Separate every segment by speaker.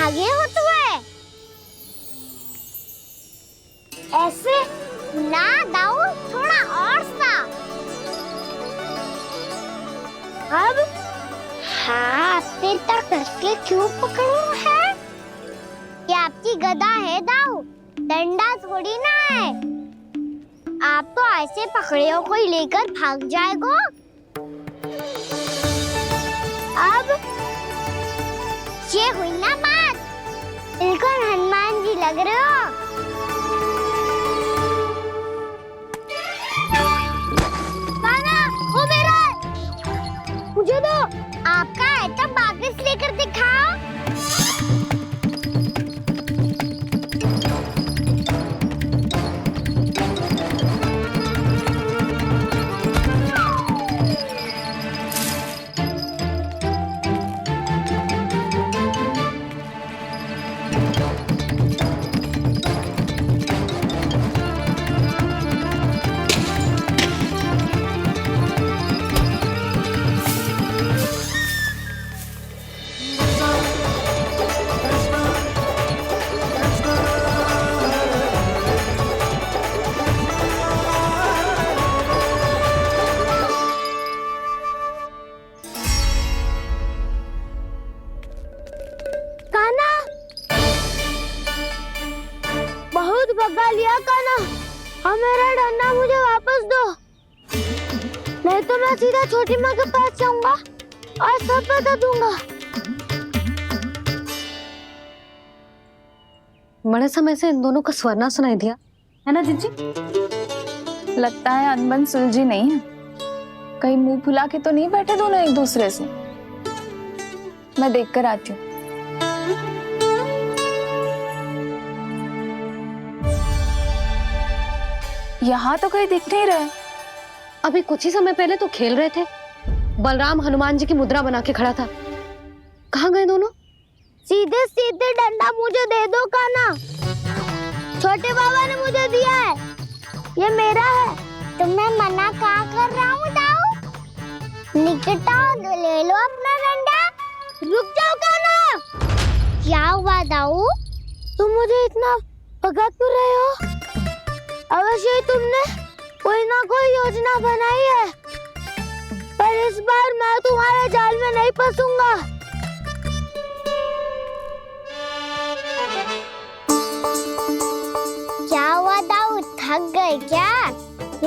Speaker 1: आगे हो तुम्हें? ऐसे ना दाऊ, थोड़ा और सा। अब हाँ, फिर तक कसके क्यों पकड़ू है? ये आपकी गदा है दाऊ, डंडा थोड़ी ना है। आप तो ऐसे पकड़े हो कोई लेकर भाग जाएगा। अब ये हुई ना बात, बिल्कुल हनुमान जी लग रहे हो। कान्हा, वो मेरा, मुझे दो। आपका है तो वापस लेकर दिखाओ। बहुत भगा लिया कान्हा, अब मेरा डंडा मुझे वापस दो, नहीं तो मैं सीधा छोटी माँ के पास जाऊंगा और सब बता दूंगा।
Speaker 2: बड़े समय से इन दोनों का स्वर ना सुनाई दिया, है ना जीजी?
Speaker 3: लगता है अनबन सुलझी नहीं है। कहीं मुंह फुला के तो नहीं बैठे दोनों एक दूसरे से। मैं देख कर आती हूँ। यहाँ तो कहीं दिख नहीं रहा।
Speaker 2: अभी कुछ ही समय पहले तो खेल रहे थे। बलराम हनुमान जी की मुद्रा बना के खड़ा था। कहाँ गए दोनों?
Speaker 1: सीधे सीधे डंडा मुझे दे दो कान्हा, छोटे बाबा ने मुझे दिया है, ये मेरा है। तो मैं मना कहाँ कर रहा हूँ दाऊ? निकट आओ, ले लो अपना डंडा। रुक जाओ कान्हा। क्या हुआ दाऊ? तुम मुझे इतना भगा क्यों रहे हो? अवश्य ही तुमने कोई ना कोई योजना बनाई है, पर इस बार मैं तुम्हारे जाल में नहीं फंसूंगा। क्या हुआ दाऊ, थक गए क्या?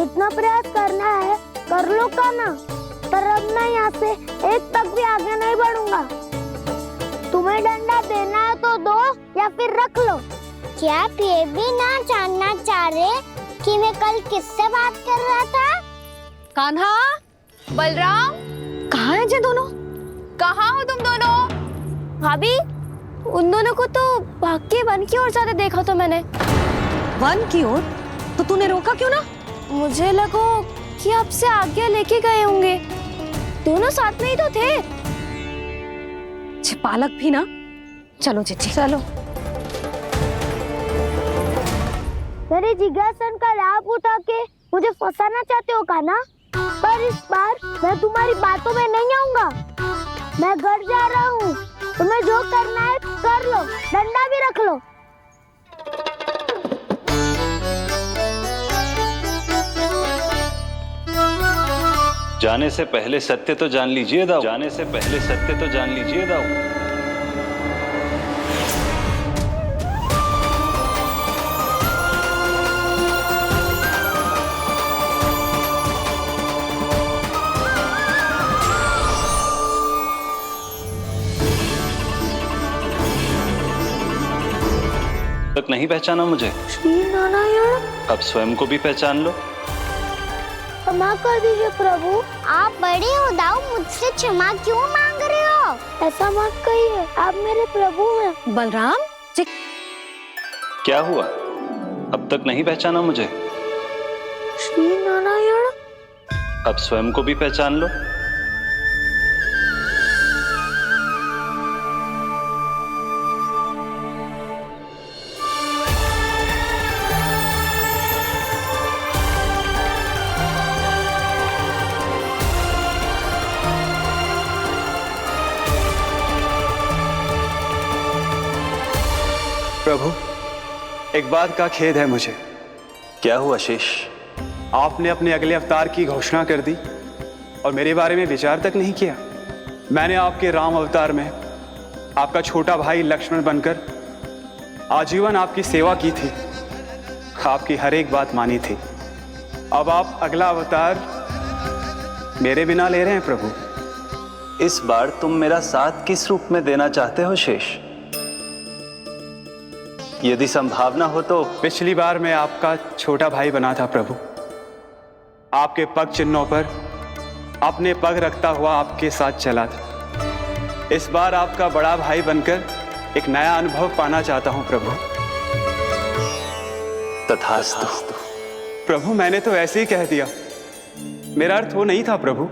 Speaker 1: इतना प्रयास करना है कर लो कान्हा, पर अब मैं यहाँ से एक तक भी आगे नहीं बढ़ूंगा। तुम्हें डंडा देना है तो दो या फिर रख लो। क्या आप ये भी ना जानना चाह रहे कि मैं कल किससे बात कर रहा था?
Speaker 2: कान्हा,
Speaker 3: बलराम,
Speaker 2: कहाँ हैं ये दोनों?
Speaker 3: कहाँ हो तुम दोनों?
Speaker 1: भाभी, उन दोनों को तो भाग के वन की ओर जाते देखा तो मैंने।
Speaker 2: वन की ओर? तो तूने रोका क्यों ना?
Speaker 1: मुझे लगा कि आपसे आगे लेके गए होंगे, दोनों साथ में ही तो थे।
Speaker 2: पालक भी ना। चलो जीजी,
Speaker 1: चलो। मेरे जिज्ञासन का लाभ उठा के मुझे फंसाना चाहते हो कान्हा, पर इस बार मैं तुम्हारी बातों में नहीं आऊंगा। मैं घर जा रहा हूँ, तुम्हें जो करना है कर लो, डंडा भी रख लो।
Speaker 4: जाने से पहले सत्य तो जान लीजिए दाऊ, जाने से पहले सत्य तो जान लीजिए दाऊ। तक नहीं पहचाना मुझे?
Speaker 1: श्री नारायण।
Speaker 4: अब स्वयं को भी पहचान लो।
Speaker 1: क्षमा कर दीजिए प्रभु। आप बड़े हो दाऊ, मुझसे क्षमा क्यों मांग रहे हो? ऐसा मत कहिए, आप मेरे प्रभु हैं।
Speaker 2: बलराम जी,
Speaker 4: क्या हुआ? अब तक नहीं पहचाना मुझे?
Speaker 1: श्री नारायण।
Speaker 4: अब स्वयं को भी पहचान लो।
Speaker 5: प्रभु, एक बात का खेद है मुझे।
Speaker 4: क्या हुआ शेष?
Speaker 5: आपने अपने अगले अवतार की घोषणा कर दी और मेरे बारे में विचार तक नहीं किया। मैंने आपके राम अवतार में आपका छोटा भाई लक्ष्मण बनकर आजीवन आपकी सेवा की थी, आपकी हर एक बात मानी थी। अब आप अगला अवतार मेरे बिना ले रहे हैं प्रभु।
Speaker 4: इस बार तुम मेरा साथ किस रूप में देना चाहते हो शेष? यदि संभावना हो तो।
Speaker 5: पिछली बार मैं आपका छोटा भाई बना था प्रभु, आपके पग चिन्हों पर अपने पग रखता हुआ आपके साथ चला था। इस बार आपका बड़ा भाई बनकर एक नया अनुभव पाना चाहता हूं प्रभु।
Speaker 4: तथास्तु।
Speaker 5: प्रभु, मैंने तो ऐसे ही कह दिया, मेरा अर्थ वो नहीं था प्रभु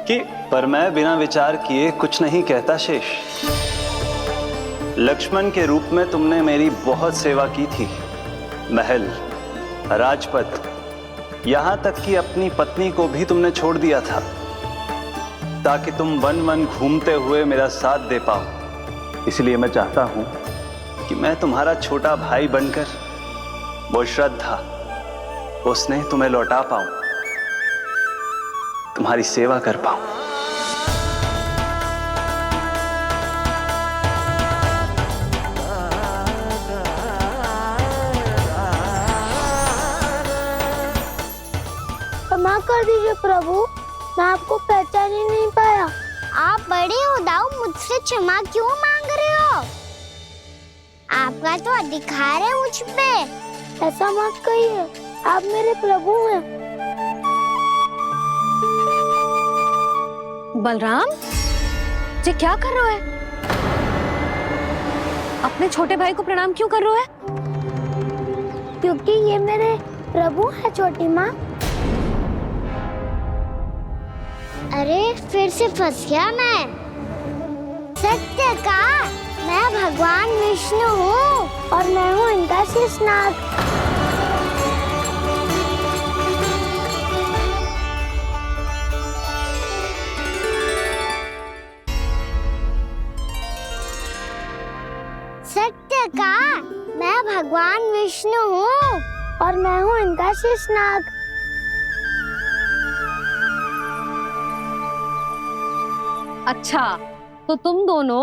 Speaker 5: कि।
Speaker 4: पर मैं बिना विचार किए कुछ नहीं कहता शेष। लक्ष्मण के रूप में तुमने मेरी बहुत सेवा की थी। महल, राजपथ, यहां तक कि अपनी पत्नी को भी तुमने छोड़ दिया था ताकि तुम वन वन घूमते हुए मेरा साथ दे पाओ। इसलिए मैं चाहता हूं कि मैं तुम्हारा छोटा भाई बनकर वो श्रद्धा, वो स्नेह तुम्हें लौटा पाऊं, तुम्हारी सेवा कर पाऊं।
Speaker 1: क्षमा कर दीजिए प्रभु, मैं आपको पहचान ही नहीं पाया। आप बड़े हो दाऊ, मुझसे क्षमा क्यों मांग रहे हो? आपका तो अधिकार है मुझ पे। ऐसा मत कहिए, आप मेरे प्रभु हैं।
Speaker 2: बलराम जी क्या कर रहे हो? अपने छोटे भाई को प्रणाम क्यों कर रहे हो?
Speaker 1: क्योंकि ये मेरे प्रभु है छोटी माँ। अरे फिर से फंस गया मैं। सत्य का मैं भगवान विष्णु हूँ और मैं हूँ इनका शेषनाग। सत्य का मैं भगवान विष्णु हूँ और मैं हूँ इनका शेषनाग।
Speaker 2: अच्छा, तो तुम दोनों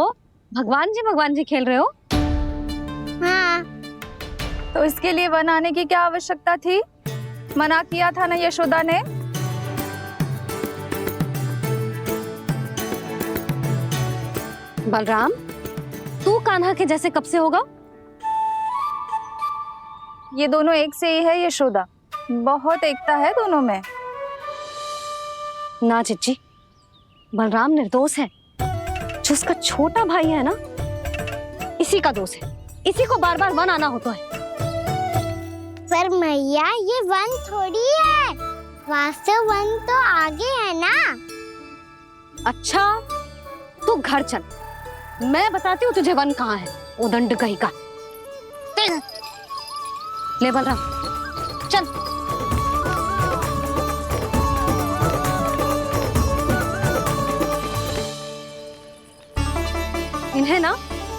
Speaker 2: भगवान जी खेल रहे हो?
Speaker 1: हाँ।
Speaker 3: तो इसके लिए वन आने की क्या आवश्यकता थी? मना किया था ना यशोदा ने।
Speaker 2: बलराम, तू कान्हा के जैसे कब से होगा?
Speaker 3: ये दोनों एक से ही है यशोदा, बहुत एकता है दोनों में।
Speaker 2: ना चिच्ची, बलराम निर्दोष है। जो उसका छोटा भाई है ना, इसी का दोष है। इसी को बार बार वन आना होता है।
Speaker 1: पर मैया, ये वन थोड़ी है, वास्तव वन तो आगे है ना।
Speaker 2: अच्छा, तू घर चल, मैं बताती हूँ तुझे वन कहाँ है। उदंड कहीं का। ले बलराम, चल। इन्हें ना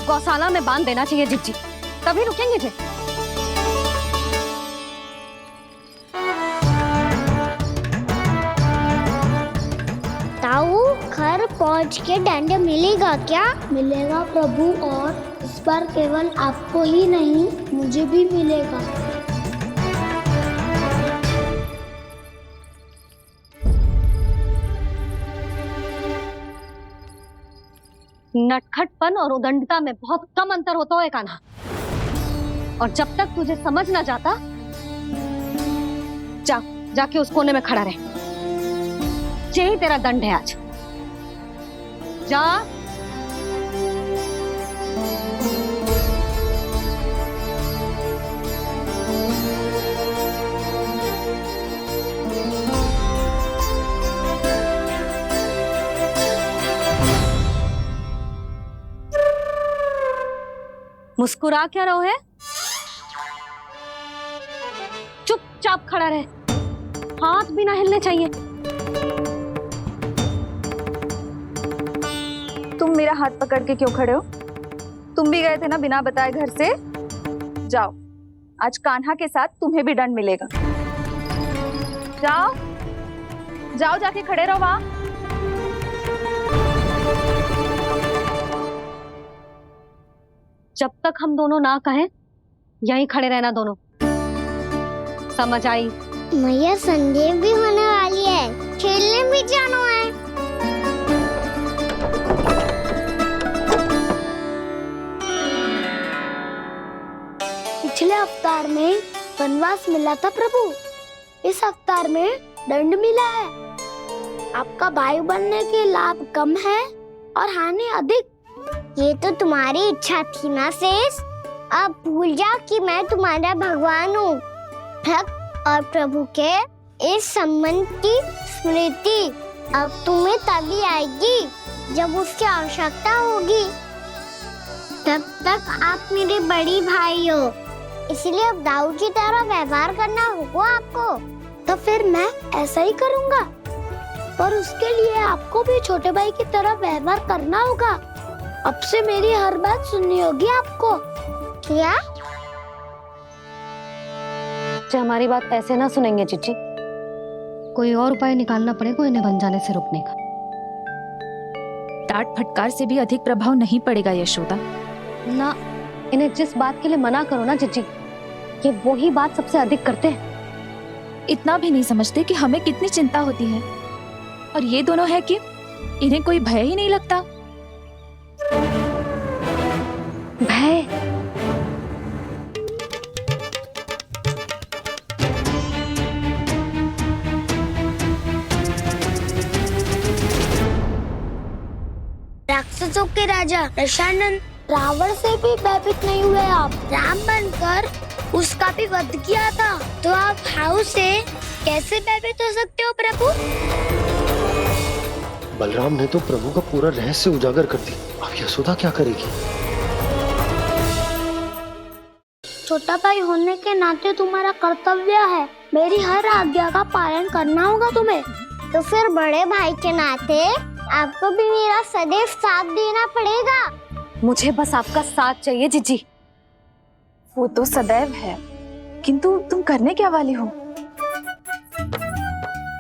Speaker 2: गौशाला में बांध देना चाहिए जिज्जी, तभी रुकेंगे जे।
Speaker 1: ताऊ, घर पहुँच के दंड मिलेगा क्या? मिलेगा प्रभु, और इस बार केवल आपको ही नहीं, मुझे भी मिलेगा।
Speaker 2: नटखटपन और उदंडता में बहुत कम अंतर होता है कान्हा, और जब तक तुझे समझ ना जाता, जाके उस कोने में खड़ा रहे। यही तेरा दंड है आज। जा। मुस्कुरा क्या रहो है? चुपचाप खड़ा रहे, हाथ भी ना हिलने चाहिए।
Speaker 3: तुम मेरा हाथ पकड़ के क्यों खड़े हो? तुम भी गए थे ना बिना बताए घर से। जाओ, आज कान्हा के साथ तुम्हें भी दंड मिलेगा। जाओ जाओ, जाके खड़े रहो वहां।
Speaker 2: जब तक हम दोनों ना कहें यहीं खड़े रहना दोनों, समझ आई?
Speaker 1: मैया संडे भी होने वाली है, खेलने भी जाना है। पिछले अवतार में वनवास मिला था प्रभु, इस अवतार में दंड मिला है। आपका भाई बनने के लाभ कम है और हानि अधिक। ये तो तुम्हारी इच्छा थी ना शेष, अब भूल जा कि मैं तुम्हारा भगवान हूँ। भक्त और प्रभु के इस संबंध की स्मृति अब तुम्हें तभी आएगी जब उसकी आवश्यकता होगी। तब तक आप मेरे बड़ी भाई हो, इसलिए अब दाऊ की तरह व्यवहार करना होगा आपको। तो फिर मैं ऐसा ही करूँगा, पर उसके लिए आपको भी छोटे भाई की तरह व्यवहार करना होगा। अब से मेरी हर बात सुननी होगी आपको। क्या?
Speaker 2: जो हमारी बात ऐसे ना सुनेंगे चिच्ची, कोई और उपाय निकालना पड़ेगा इन्हें बन जाने से रुकने का।
Speaker 3: डांट फटकार से भी अधिक प्रभाव नहीं पड़ेगा यशोदा।
Speaker 2: ना, इन्हें जिस बात के लिए मना करो ना चिच्ची, ये वही बात सबसे अधिक करते हैं।
Speaker 3: इतना भी नहीं समझते कि हमें कितनी चिंता होती है, और ये दोनों है कि इन्हें कोई भय ही नहीं लगता।
Speaker 2: भय?
Speaker 1: राक्षसों के राजा दशानन रावण से भी भयभीत नहीं हुए आप। राम बनकर उसका भी वध किया था, तो आप हाउ से कैसे भयभीत हो सकते हो प्रभु?
Speaker 6: बलराम ने तो प्रभु का पूरा रहस्य उजागर कर दी, अब यशोदा क्या करेगी?
Speaker 1: छोटा भाई होने के नाते तुम्हारा कर्तव्य है, मेरी हर आज्ञा का पालन करना होगा तुम्हें। तो फिर बड़े भाई के नाते आपको भी मेरा सदैव साथ देना पड़ेगा।
Speaker 2: मुझे बस आपका साथ चाहिए जीजी।
Speaker 3: वो तो सदैव है, किंतु तुम करने क्या वाली हो?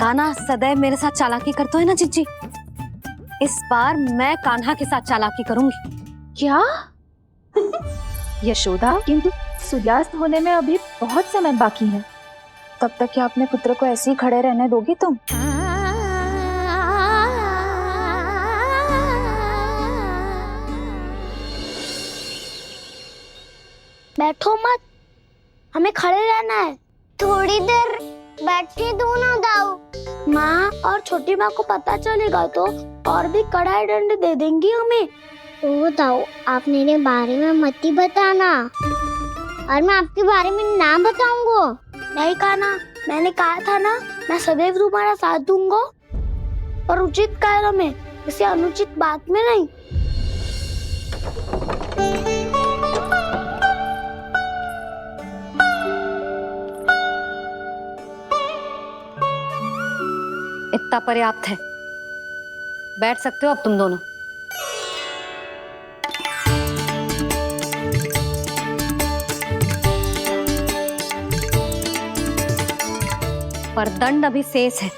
Speaker 2: कान्हा सदैव मेरे साथ चालाकी करता है ना जीजी, इस बार मैं कान्हा के साथ चालाकी करूंगी।
Speaker 3: क्या? यशोदा, किंतु सूर्यास्त होने में अभी बहुत समय बाकी है, तब तक क्या अपने पुत्र को ऐसे ही खड़े रहने दोगी तुम?
Speaker 1: बैठो मत, हमें खड़े रहना है। थोड़ी देर बैठे दो ना दाऊ। माँ और छोटी माँ को पता चलेगा तो और भी कड़ा दंड दे देंगी हमें। ओ दाऊ, आप मेरे बारे में मत ही बताना, और मैं आपके बारे में ना बताऊंगा। नहीं कहा ना, मैंने कहा था ना, मैं सदैव तुम्हारा साथ दूंगा, और उचित कार्य में, किसी अनुचित बात में नहीं।
Speaker 2: इतना पर्याप्त है, बैठ सकते हो अब तुम दोनों। पर दंड अभी शेष है,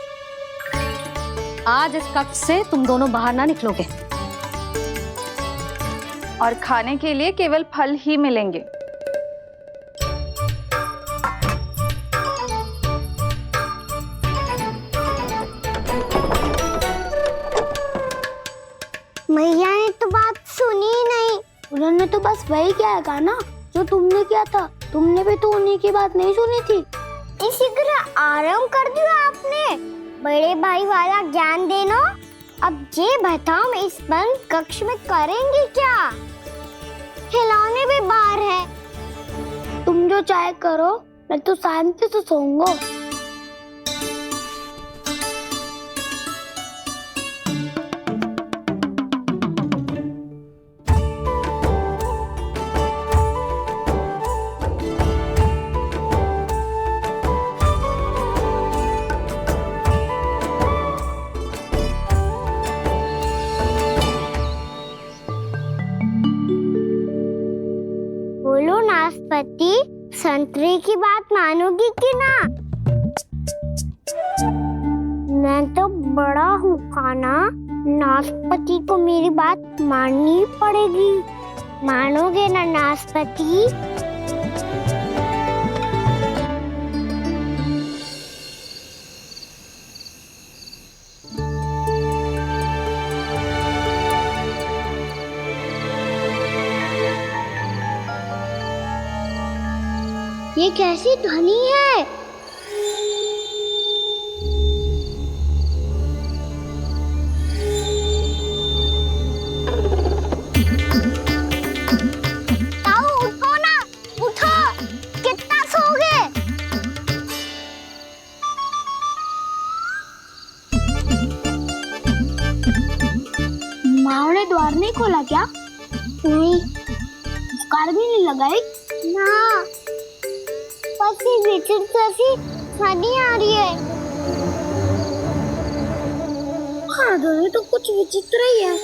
Speaker 2: आज इस कक्ष से तुम दोनों बाहर ना निकलोगे,
Speaker 3: और खाने के लिए केवल फल ही मिलेंगे।
Speaker 1: मैया ने तो बात सुनी ही नहीं, उन्होंने तो बस वही किया ना जो तुमने किया था। तुमने भी तो उन्हीं की बात नहीं सुनी थी। इसी तरह आराम कर दिया आपने, बड़े भाई वाला ज्ञान देना। अब ये बताओ, इस बंद कक्ष में करेंगे क्या? खिलौने भी बाहर है। तुम जो चाहे करो, मैं तो शांति से सोऊंगा। बोलो नाशपति, संतरे की बात मानोगी कि ना? मैं तो बड़ा हूँ काना, नाशपाती को मेरी बात माननी पड़ेगी। मानोगे ना नाशपाती? ये कैसी ध्वनि है? ताऊ उठो ना, उठो, कितना सोओगे? माँ ने द्वार नहीं खोला क्या? नहीं। कार भी नहीं लगाई? ना। विचित्र ध्वनि आ रही है। हाँ, ध्वनि तो कुछ विचित्र ही है।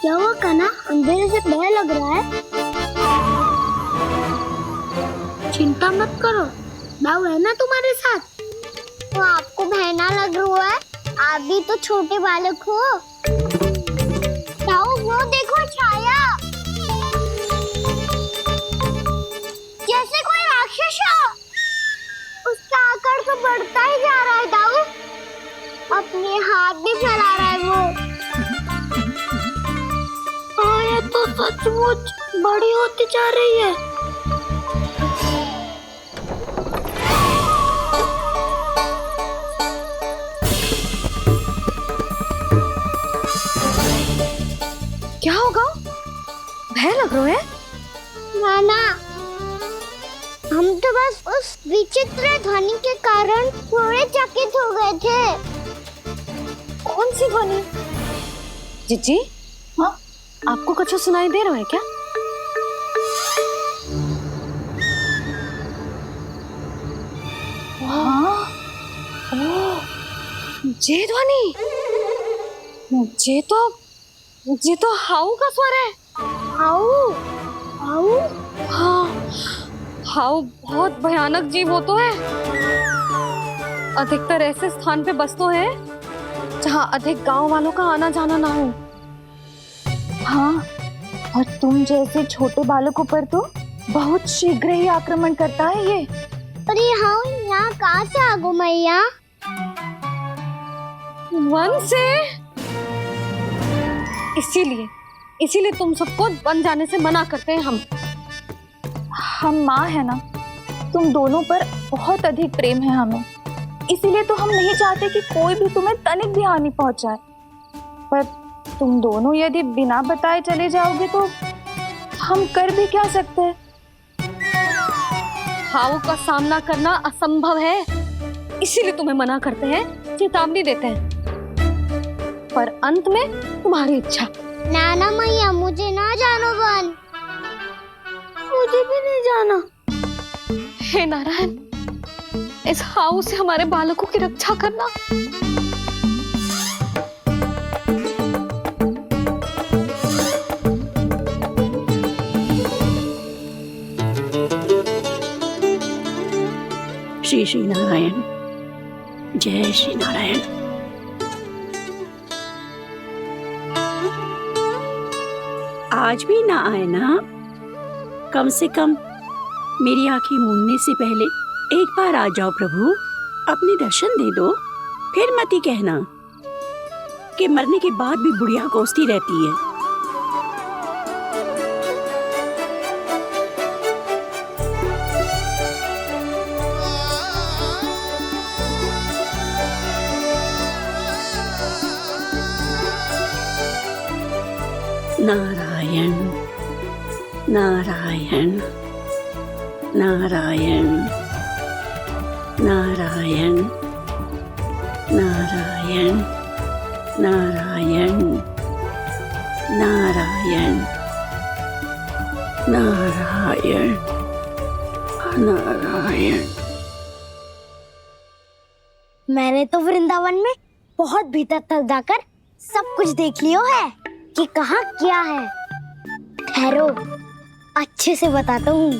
Speaker 1: क्या हुआ कान्हा? अंधेरे से भय लग रहा है। चिंता मत करो, दाऊ है ना तुम्हारे साथ। तो आपको भय ना लग रहा है? आप भी तो छोटे बालक हो। वो देखो छाया, जैसे कोई राक्षस हो। उसका आकार तो बढ़ता ही जा रहा है दाऊ। अपने हाथ भी फैला रहा है वो। हाँ, ये तो सचमुच बड़ी होती जा रही है।
Speaker 2: क्या होगा? भय लग रहा है?
Speaker 1: नाना, हम तो बस उस विचित्र ध्वनि के कारण थोड़े चकित हो गए थे।
Speaker 2: कौन सी ध्वनि? जीजी, हाँ, आपको कुछ सुनाई दे रहा है क्या? हाँ, ओह, ये ध्वनि, ये तो हाउ का स्वर है।
Speaker 1: हाउ? हाउ?
Speaker 2: हाँ, हाउ बहुत भयानक जीव हो तो है। अधिकतर ऐसे स्थान पे बसते हैं जहाँ अधिक गांव वालों का आना जाना ना हो।
Speaker 3: हाँ, और तुम जैसे छोटे बालकों पर तो बहुत शीघ्र ही आक्रमण करता है ये।
Speaker 1: अरे हाँ, यहाँ कहाँ से आ गो मैया?
Speaker 2: वन से। इसीलिए तुम सबको वन जाने से मना करते हैं हम
Speaker 3: माँ है ना, तुम दोनों पर बहुत अधिक प्रेम है हमें, इसीलिए तो हम नहीं चाहते कि कोई भी तुम्हें तनिक भी हानि पहुंचाए। पर तुम दोनों यदि बिना बताए चले जाओगे तो हम कर भी क्या सकते हैं?
Speaker 2: हाउ का सामना करना असंभव है, इसीलिए तुम्हें मना करते हैं, चेतावनी देते हैं। पर अंत में तुम्हारी इच्छा।
Speaker 1: नाना मैया, मुझे ना जानो वन। मुझे भी नहीं जाना।
Speaker 2: हे नारायण, इस हाउ से हमारे बालकों की रक्षा करना।
Speaker 7: श्री श्री नारायण, जय श्री नारायण। आज भी ना आए ना? कम से कम मेरी आंखें मूंदने से पहले एक बार आ जाओ प्रभु, अपने दर्शन दे दो। फिर मत ही कहना कि मरने के बाद भी बुढ़िया कोसती रहती है। नारायण नारायण नारायण नारायण नारायण नारायण नारायण नारायण नारायण।
Speaker 1: मैंने तो वृंदावन में बहुत भीतर तक जाकर सब कुछ देख लियो है कि कहाँ क्या है। ठहरो, अच्छे से बताता हूँ।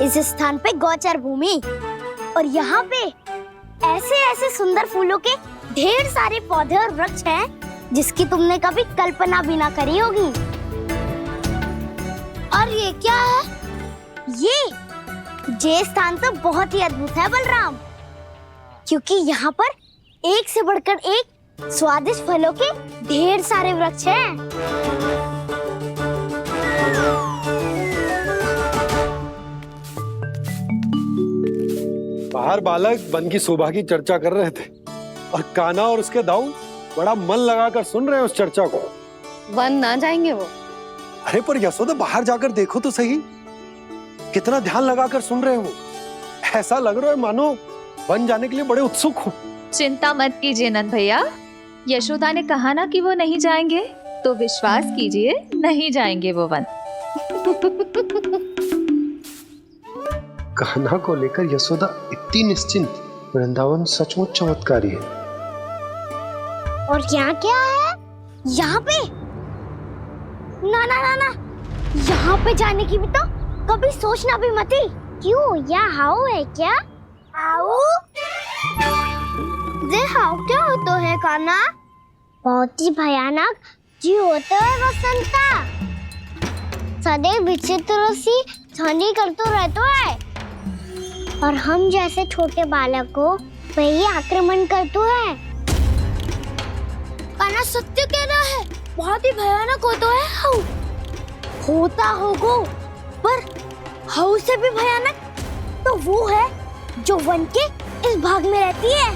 Speaker 1: इस स्थान पे गोचर भूमि और यहाँ पे ऐसे ऐसे सुंदर फूलों के ढेर सारे पौधे और वृक्ष हैं जिसकी तुमने कभी कल्पना भी ना करी होगी। और ये क्या है? ये स्थान तो बहुत ही अद्भुत है बलराम, क्योंकि यहाँ पर एक से बढ़कर एक स्वादिष्ट फलों के ढेर सारे वृक्ष हैं।
Speaker 8: बाहर बालक वन की शोभा की चर्चा कर रहे थे और कान्हा और उसके दाऊ बड़ा मन लगाकर सुन रहे हैं उस चर्चा को।
Speaker 2: वन ना जाएंगे वो?
Speaker 8: अरे पर यशोदा, बाहर जाकर देखो तो सही, कितना ध्यान लगाकर सुन रहे हो। ऐसा लग रहा है मानो वन जाने के लिए बड़े उत्सुक हो।
Speaker 9: चिंता मत कीजिए नंद भैया, यशोदा ने कहा ना कि वो नहीं जाएंगे, तो विश्वास कीजिए नहीं जाएंगे वो वन।
Speaker 6: कान्हा को लेकर यशोदा इतनी निश्चिंत, वृंदावन सचमुच चमत्कारी है।
Speaker 1: और यहाँ क्या है? यहाँ पे ना ना ना ना, यहाँ पे जाने की भी तो कभी सोचना भी मत ही। क्यों, यहाँ हाउ है क्या? हाउ? ये हाउ क्या होता है कान्हा? बहुत ही भयानक जी होता है वसंता। सदैव विचित्र सी ध्वनि करते रहता है और हम जैसे छोटे बालक को वही आक्रमण करते हैं। कान्हा सत्य कह रहा है, बहुत ही भयानक होता है हाउ। होता होगा, पर हाउ से भी भयानक तो वो है जो वन के इस भाग में रहती है।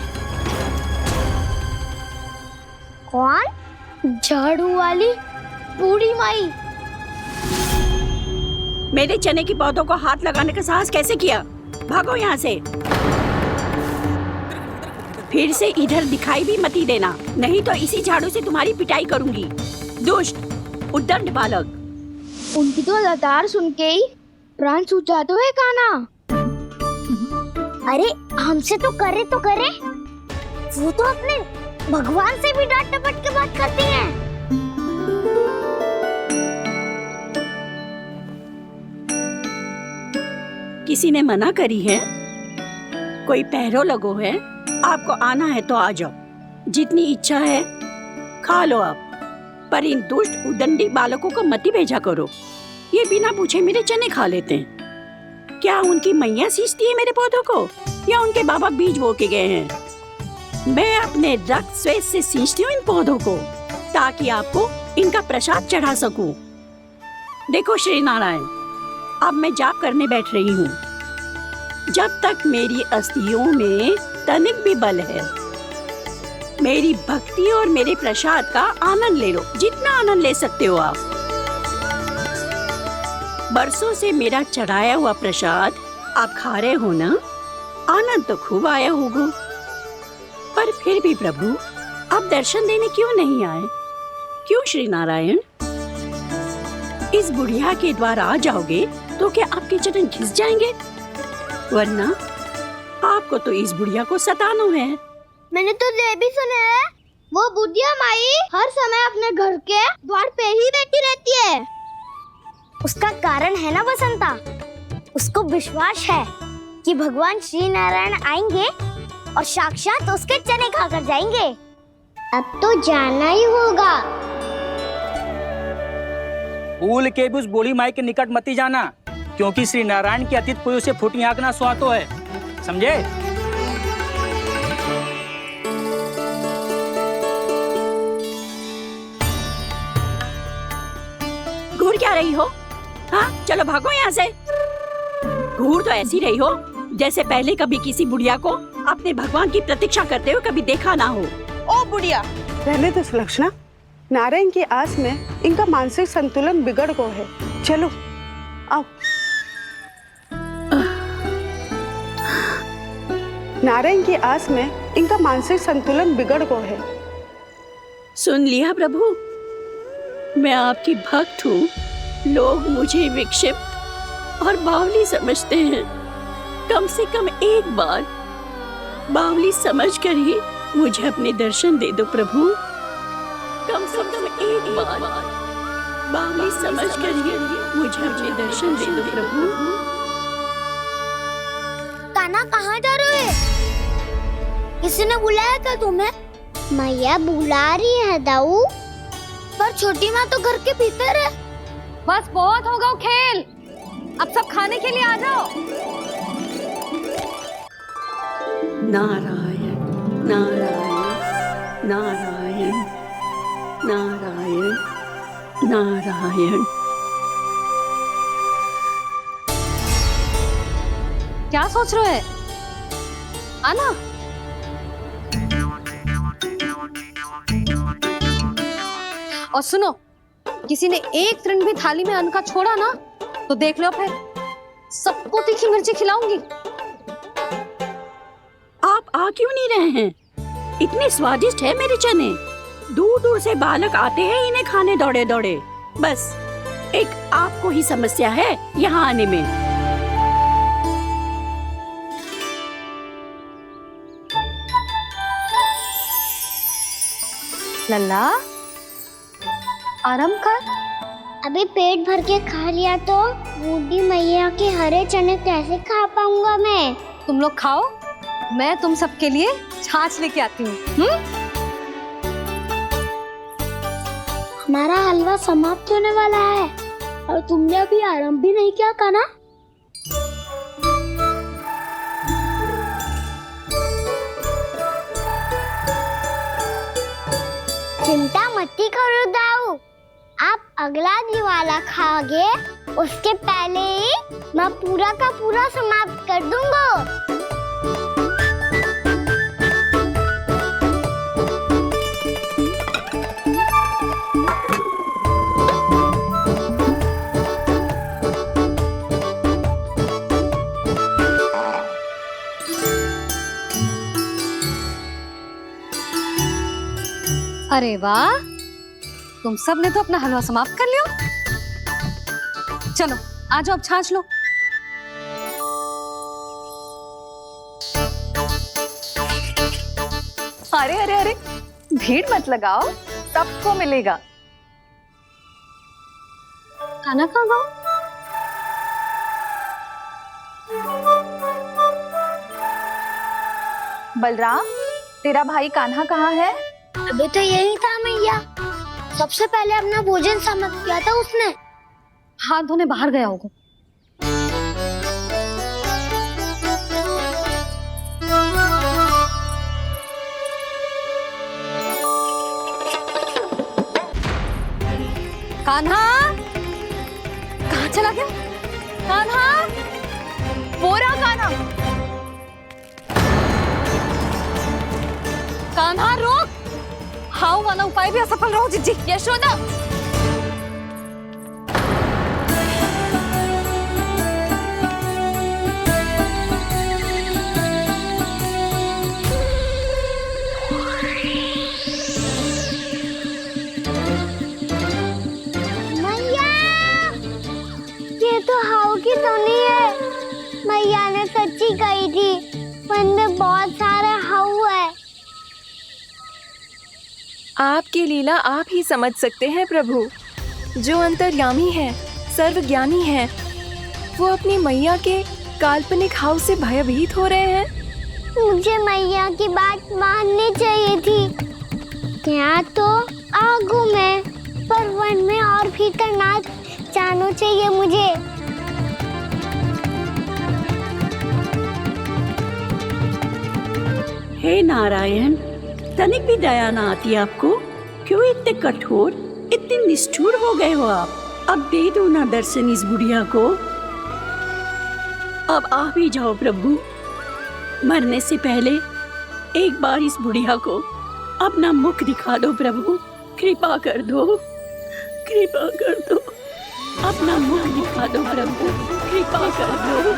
Speaker 1: कौन? झाड़ू वाली बूढ़ी माई।
Speaker 7: मेरे चने की पौधों को हाथ लगाने का साहस कैसे किया? भागो यहाँ से। फिर से इधर दिखाई भी मत देना, नहीं तो इसी झाड़ू से तुम्हारी पिटाई करूंगी। दुष्ट उद्दंड बालक।
Speaker 1: उनकी तो लतार सुन के ही प्राण छूट जाते हैं कान्हा। अरे हमसे तो करे, वो तो अपने भगवान से भी डांट डपट के बात करती हैं।
Speaker 7: किसी ने मना करी है? कोई पहरो लगो है? आपको आना है तो आ जाओ, जितनी इच्छा है खा लो आप, पर इन दुष्ट उदंडी बालकों को मत ही भेजा करो। ये बिना पूछे मेरे चने खा लेते हैं। क्या उनकी मैया सींचती है मेरे पौधों को, या उनके बाबा बीज बो के गए हैं? मैं अपने रक्त स्वेद से सींचती हूँ इन पौधों को, ताकि आपको इनका प्रसाद चढ़ा सकूं। देखो श्री नारायण, अब मैं जाप करने बैठ रही हूँ। जब तक मेरी अस्थियों में तनिक भी बल है, मेरी भक्ति और मेरे प्रसाद का आनंद ले लो, जितना आनंद ले सकते हो आप। बरसों से मेरा चढ़ाया हुआ प्रसाद आप खा रहे हो ना, आनंद तो खूब आया होगा, पर फिर भी प्रभु आप दर्शन देने क्यों नहीं आए? क्यों श्री नारायण? इस बुढ़िया के द्वार आ जाओगे तो क्या आपके चरण घिस जाएंगे? वरना आपको तो इस बुढ़िया को सताना है।
Speaker 1: मैंने तो ये भी सुना है, वो बुढ़िया माई हर समय अपने घर के द्वार पे ही बैठी रहती है। उसका कारण है ना बसंता, उसको विश्वास है कि भगवान श्री नारायण आएंगे और साक्षात उसके चने खाकर जाएंगे। अब तो जाना ही होगा।
Speaker 10: भूल के भी उस बूढ़ी माई के निकट मत ही जाना, क्योंकि श्री नारायण की अतीत पुरुष से फूटी आंख ना सुहातो है, समझे?
Speaker 7: घूर क्या रही हो? हाँ, चलो भागो यहाँ से। घूर तो ऐसी रही हो जैसे पहले कभी किसी बुढ़िया को अपने भगवान की प्रतीक्षा करते हुए कभी देखा ना हो।
Speaker 11: ओ बुढ़िया, रहने दो सुलक्षणा, नारायण की आस में इनका मानसिक संतुलन बिगड़ गया है। चलो आओ। नारायण की आस में इनका मानसिक संतुलन बिगड़ गया है।
Speaker 7: सुन लिया प्रभु, मैं आपकी भक्त हूँ। लोग मुझे विक्षिप्त और बावली समझते हैं। कम से कम एक बार बावली समझकर ही मुझे अपने दर्शन दे दो प्रभु। कम से कम एक बार बावली समझकर ही मुझे अपने दर्शन दे दो प्रभु।
Speaker 1: कान्हा कहाँ जा रहे हो? किसी ने बुलाया था तुम्हें? मैया बुला रही है दाऊ, पर छोटी माँ तो घर के भीतर है।
Speaker 2: बस बहुत हो गया खेल, अब सब खाने के लिए आ जाओ।
Speaker 7: नारायण नारायण नारायण नारायण नारायण।
Speaker 2: क्या सोच रहे हैं? आना। और सुनो, किसी ने एक तृण भी थाली में अन्न का छोड़ा ना तो देख लो, फिर सबको तीखी मिर्ची खिलाऊंगी।
Speaker 7: आप आ क्यों नहीं रहे हैं? इतने स्वादिष्ट है मेरे चने। दूर दूर से बालक आते हैं इन्हें खाने दौड़े दौड़े। बस एक आपको ही समस्या है यहाँ आने में।
Speaker 2: लल्ला, आराम कर।
Speaker 1: अभी पेट भर के खा लिया तो बूढ़ी मैया के हरे चने कैसे खा पाऊंगा मैं?
Speaker 2: तुम लोग खाओ, मैं तुम सबके लिए छाछ लेके आती हूँ।
Speaker 1: हमारा हलवा समाप्त होने वाला है और तुमने अभी आराम भी नहीं किया कान्हा। चिंता मत करो दाऊ, आप अगला दिवाला खाओगे उसके पहले ही मैं पूरा का पूरा समाप्त कर दूंगा।
Speaker 2: अरे वाह, तुम सब ने तो अपना हलवा समाप्त कर लिया। चलो आ जाओ, अब छाछ लो।
Speaker 3: अरे अरे अरे, भीड़ मत लगाओ, सबको मिलेगा।
Speaker 2: खाना कहाँ गया?
Speaker 3: बलराम, तेरा भाई कान्हा कहाँ है?
Speaker 1: अभी तो यही था मैया, सबसे पहले अपना भोजन समाप्त किया था उसने।
Speaker 2: हाथ धोने बाहर गया होगा। कान्हा कहाँ चला गया? कान्हा, वो रहा कान्हा। कान्हा रोक, हाउ वाला उपाय भी असफल रहो जिज्जी। यशोदा,
Speaker 1: ये तो हाउ की धुनी है। मैया ने सच्ची कही थी, वन में बहुत सारे हाउ है।
Speaker 3: आपकी लीला आप ही समझ सकते हैं प्रभु। जो अंतर्यामी है, सर्वज्ञानी है, वो अपनी मैया के काल्पनिक हाव से भयभीत हो रहे हैं।
Speaker 1: मुझे मैया की बात माननी चाहिए थी। यहाँ तो आगू में, पर वन में और भीतर ना जाना चाहिए मुझे।
Speaker 7: हे नारायण, तनिक भी दया ना आती आपको? क्यों इतने कठोर, इतने निष्ठुर हो गए हो आप? अब दे दो ना दर्शन इस बुढ़िया को। अब आ भी जाओ प्रभु। मरने से पहले एक बार इस बुढ़िया को अपना मुख दिखा दो प्रभु। कृपा कर दो, कृपा कर दो। अपना मुख दिखा दो प्रभु, कृपा कर दो,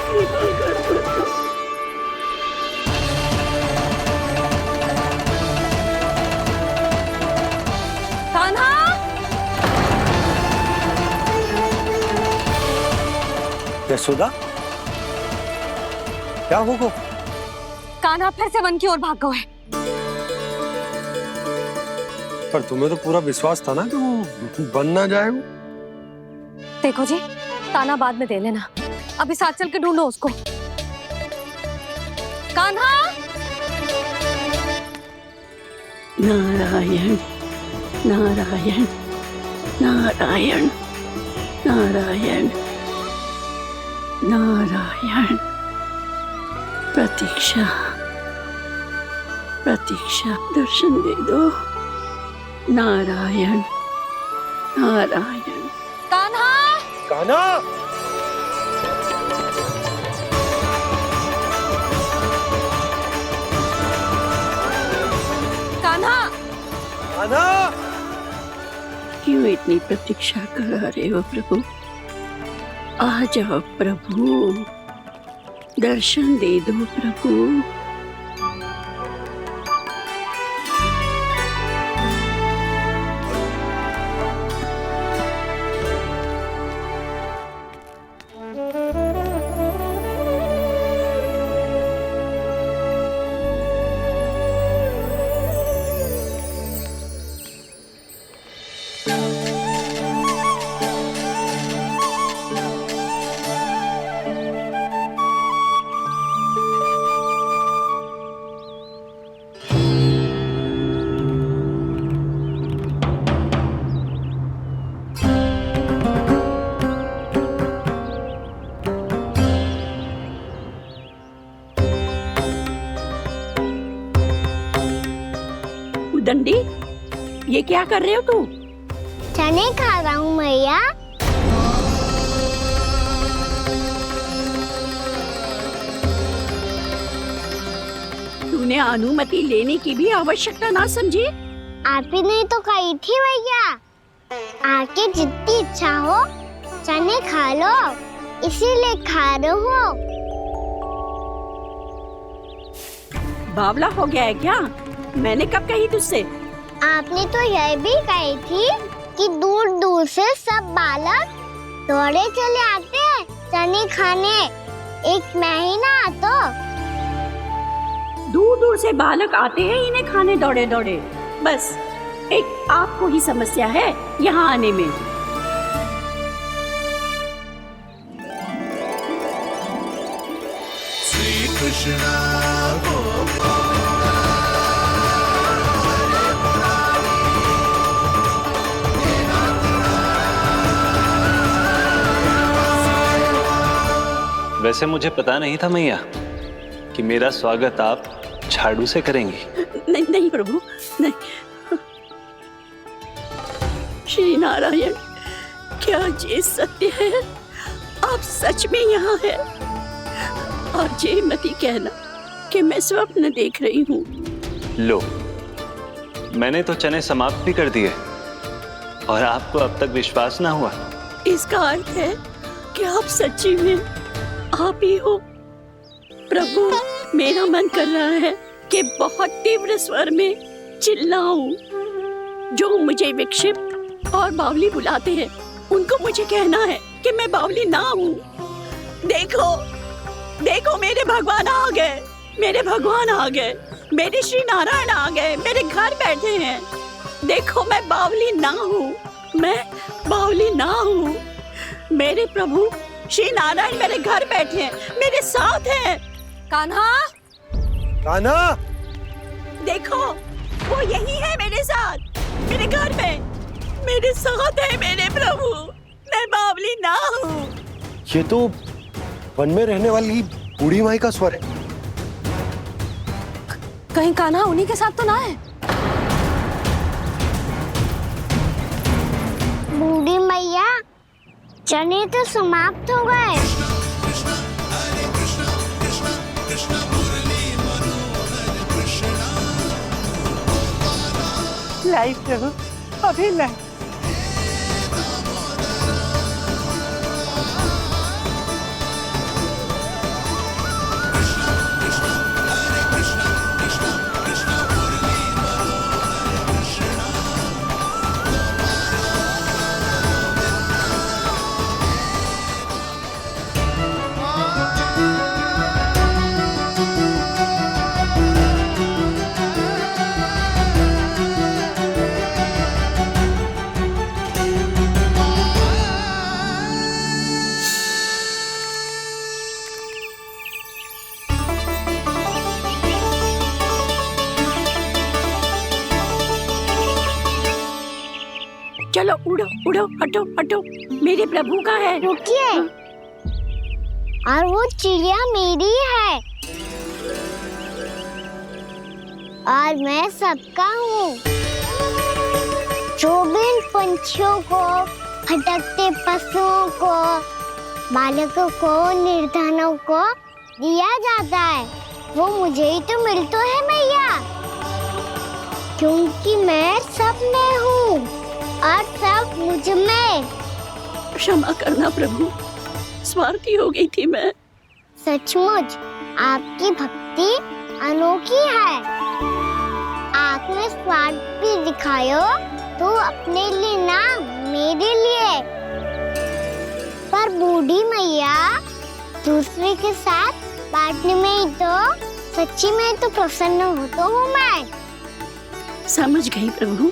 Speaker 7: कृपा कर दो।
Speaker 8: यशोदा, क्या होगा?
Speaker 2: कान्हा फिर से वन की ओर भाग गए।
Speaker 8: पर तुम्हें तो पूरा विश्वास था ना कि वो बन ना जाए। वो
Speaker 2: देखो जी, ताना बाद में दे लेना, अभी साथ चल के ढूंढो उसको। कान्हा!
Speaker 7: नारायण नारायण नारायण नारायण नारायण। प्रतीक्षा प्रतीक्षा, दर्शन दे दो। नारायण नारायण।
Speaker 2: कान्हा!
Speaker 8: कान्हा!
Speaker 2: कान्हा!
Speaker 8: कान्हा!
Speaker 7: क्यों इतनी प्रतीक्षा करा रहे हो प्रभु? आ जाओ प्रभु, दर्शन दे दो प्रभु। दंडी, ये क्या कर रहे हो तू?
Speaker 1: चने खा रहा हूँ मैया।
Speaker 7: तूने अनुमति लेने की भी आवश्यकता ना समझी?
Speaker 1: आप ही ने तो कही थी भैया, आके जितनी इच्छा हो चने खा लो, इसीलिए खा रहे हो।
Speaker 7: बावला हो गया है क्या? मैंने कब कही तुझसे?
Speaker 1: आपने तो यह भी कही थी कि दूर दूर से सब बालक दौड़े चले आते हैं चने खाने, एक महीना तो
Speaker 7: दूर दूर से बालक आते हैं इन्हें खाने दौड़े दौड़े। बस एक आपको ही समस्या है यहाँ आने में।
Speaker 12: श्री कृष्ण
Speaker 4: वैसे मुझे पता नहीं था मैया कि मेरा स्वागत आप झाड़ू से करेंगी।
Speaker 7: नहीं नहीं प्रभु, नहीं। श्री नारायण, क्या ये सत्य है? आप सच में यहाँ हैं? और ये मत कहना कि मैं स्वप्न देख रही हूँ।
Speaker 4: लो, मैंने तो चने समाप्त भी कर दिए और आपको अब तक विश्वास ना हुआ।
Speaker 7: इसका अर्थ है कि आप सच्ची में आप ही हो। प्रभु, मेरा मन कर रहा है कि बहुत तीव्र स्वर में चिल्लाऊं। जो मुझे विक्षिप्त और बावली बुलाते हैं उनको मुझे कहना है कि मैं बावली ना हूँ। देखो देखो, मेरे भगवान आ गए, मेरे भगवान आ गए, मेरे श्री नारायण आ गए, मेरे घर बैठे हैं। देखो, मैं बावली ना हूँ, मैं बावली ना हूँ। मेरे प्रभु श्री नारायण मेरे घर बैठे हैं, मेरे साथ हैं।
Speaker 2: कान्हा!
Speaker 8: कान्हा!
Speaker 7: देखो, वो यही है मेरे साथ, मेरे घर में, मेरे साथ है मेरे प्रभु। मैं बावली ना हूँ।
Speaker 8: ये तो वन में रहने वाली बूढ़ी माई का स्वर है।
Speaker 2: कहीं कान्हा उन्हीं के साथ तो ना है?
Speaker 1: बूढ़ी मैया, चने तो समाप्त हो गए।
Speaker 11: लाई प्रभु, अभी लाई।
Speaker 7: उड़ो, हटो हटो, मेरे प्रभु का है।
Speaker 1: रुकिए, और वो चिड़िया मेरी है और मैं सबका हूँ। जो भी इन पंछियों को, भटकते पशुओं को, बालकों को, निर्धनों को दिया जाता है, वो मुझे ही तो मिलता है मैया, क्योंकि मैं सब में हूँ और सब मुझ में।
Speaker 7: क्षमा करना प्रभु, स्वार्थी हो गई थी मैं।
Speaker 1: सचमुच आपकी भक्ति अनोखी है। आपने स्वार्थ भी दिखायो तो अपने लिए ना, मेरे लिए। पर बूढ़ी मैया दूसरे के साथ बांटने में ही तो सच्ची में तो प्रसन्न होता हूँ मैं।
Speaker 7: समझ गई प्रभु,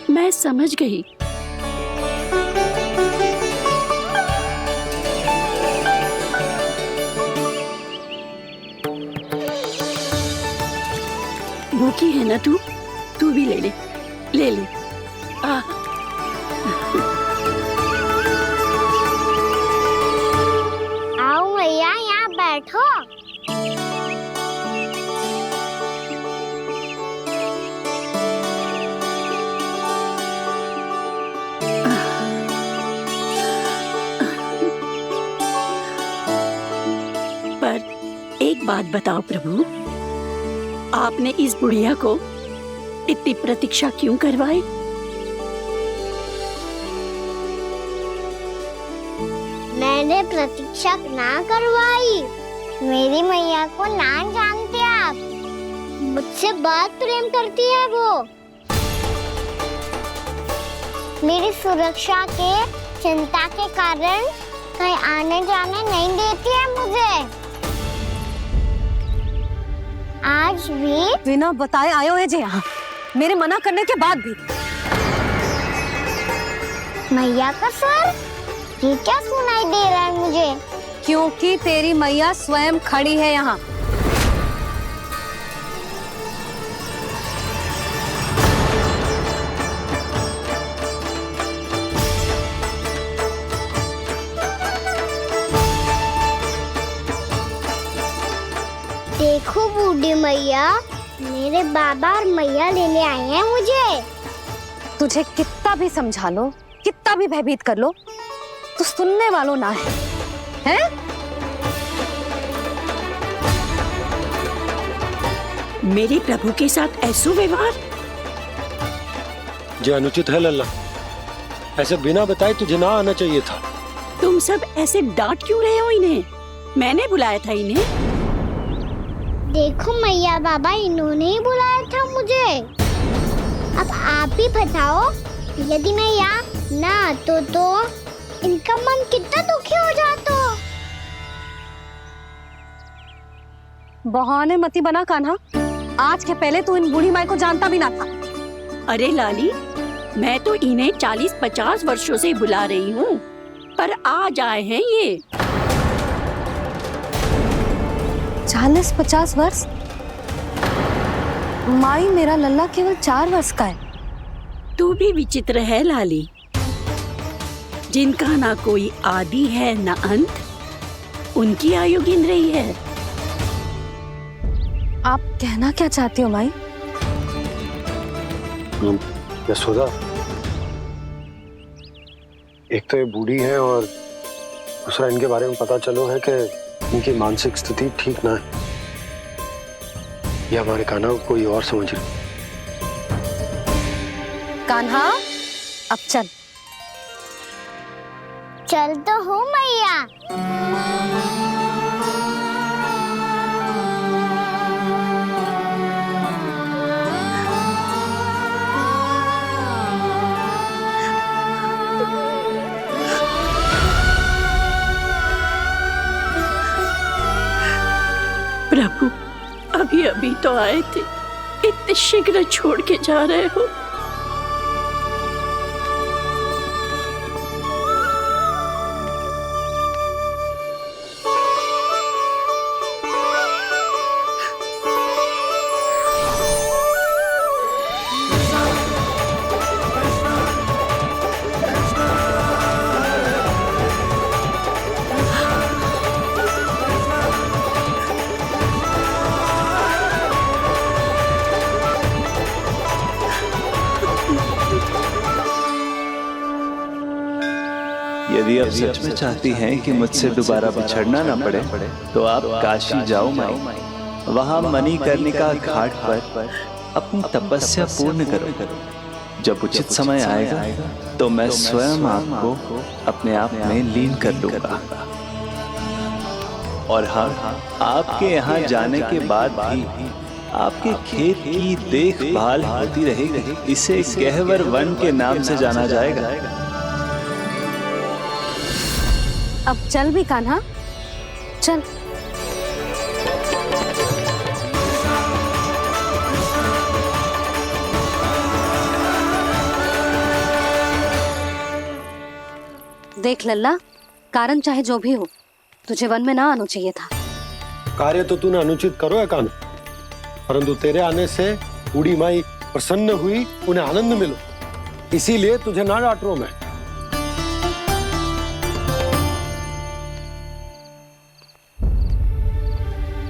Speaker 7: मैं समझ गई। भूखी है ना तू भी ले ले, ले ले।
Speaker 1: आओ मैया, यहाँ बैठो।
Speaker 7: पर एक बात बताओ प्रभु, आपने इस बुढ़िया को इतनी प्रतीक्षा क्यों करवाई?
Speaker 1: मैंने प्रतीक्षा ना करवाई। मेरी मैया को ना जानते आप, मुझसे बहुत प्रेम करती है वो। मेरी सुरक्षा के चिंता के कारण कहीं आने जाने नहीं देती है मुझे। आज भी
Speaker 2: बिना बताए आयो है जे यहाँ, मेरे मना करने के बाद भी।
Speaker 1: मैया का स्वर, ये क्या सुनाई दे रहा है मुझे?
Speaker 2: क्योंकि तेरी मैया स्वयं खड़ी है यहाँ।
Speaker 1: देखो बूढ़ी मैया, मेरे बाबा और मैया लेने आए हैं मुझे।
Speaker 2: तुझे कितना भी समझा लो, कितना भी भयभीत कर लो, तो सुनने वालों ना है, हैं?
Speaker 7: मेरे प्रभु के साथ ऐसा व्यवहार
Speaker 6: जो अनुचित है लल्ला। ऐसे बिना बताए तुझे ना आना चाहिए था।
Speaker 7: तुम सब ऐसे डांट क्यों रहे हो इन्हें? मैंने बुलाया था इन्हें।
Speaker 1: देखो मैया बाबा, इन्होंने ही बुलाया था मुझे। अब आप ही बताओ, यदि मैं यहाँ ना आतो तो इनका मन कितना दुखी हो जाता।
Speaker 2: बहाने मती बना कान्हा, आज के पहले तू इन बूढ़ी माई को जानता भी ना था।
Speaker 7: अरे लाली, मैं तो इन्हें 40-50 वर्षों से बुला रही हूँ, पर आज आए हैं ये।
Speaker 2: 40-50 वर्ष? माई, मेरा लल्ला केवल 4 वर्ष का है।
Speaker 7: तू भी विचित्र है लाली, जिनका ना कोई आदि है ना अंत, उनकी आयु गिन रही है।
Speaker 2: आप कहना क्या चाहती हो माई?
Speaker 6: यशोदा, एक तो ये बूढ़ी है और दूसरा इनके बारे में पता चलो है कि इनकी मानसिक स्थिति ठीक ना है। ये हमारे कान्हा को कोई और समझ रही।
Speaker 2: कान्हा, अब चल।
Speaker 1: चल तो हूँ मैया।
Speaker 7: प्रभु, अभी अभी तो आए थे, इतने शीघ्र छोड़ के जा रहे हो।
Speaker 4: यदि आप सच में चाहती हैं कि मुझसे दोबारा बिछड़ना ना पड़े तो आप काशी जाओ माई। वहां मणिकर्णिका घाट पर अपनी तपस्या पूर्ण करो। जब उचित समय आएगा तो मैं स्वयं आपको अपने आप में लीन कर लूंगा। और हाँ, आपके यहाँ जाने के बाद भी आपके खेत की देखभाल होती रहेगी। इसे गहवर वन के नाम से जाना जाएगा।
Speaker 2: अब चल भी कान्हा, चल। देख लल्ला, कारण चाहे जो भी हो, तुझे वन में ना आना चाहिए था।
Speaker 8: कार्य तो तूने अनुचित करो है कान्हा, परंतु तेरे आने से बूढ़ी माई प्रसन्न हुई, उन्हें आनंद मिलो, इसीलिए तुझे ना डांट रहा हूं मैं।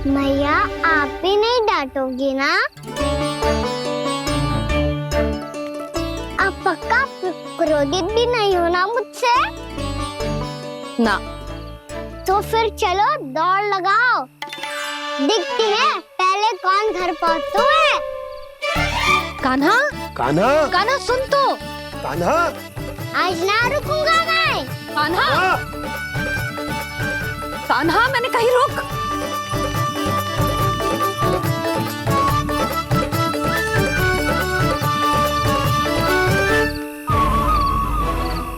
Speaker 1: मैया आप भी नहीं डांटोगी ना? आप पक्का क्रोधित भी नहीं हो ना मुझसे?
Speaker 2: ना।
Speaker 1: तो फिर चलो दौड़ लगाओ, दिखती है पहले कौन घर पहुंचता है।
Speaker 2: कान्हा,
Speaker 8: कान्हा,
Speaker 2: कान्हा सुन तो।
Speaker 8: कान्हा,
Speaker 1: आज ना रुकूंगा मैं।
Speaker 2: कान्हा, कान्हा मैंने कहीं रुक।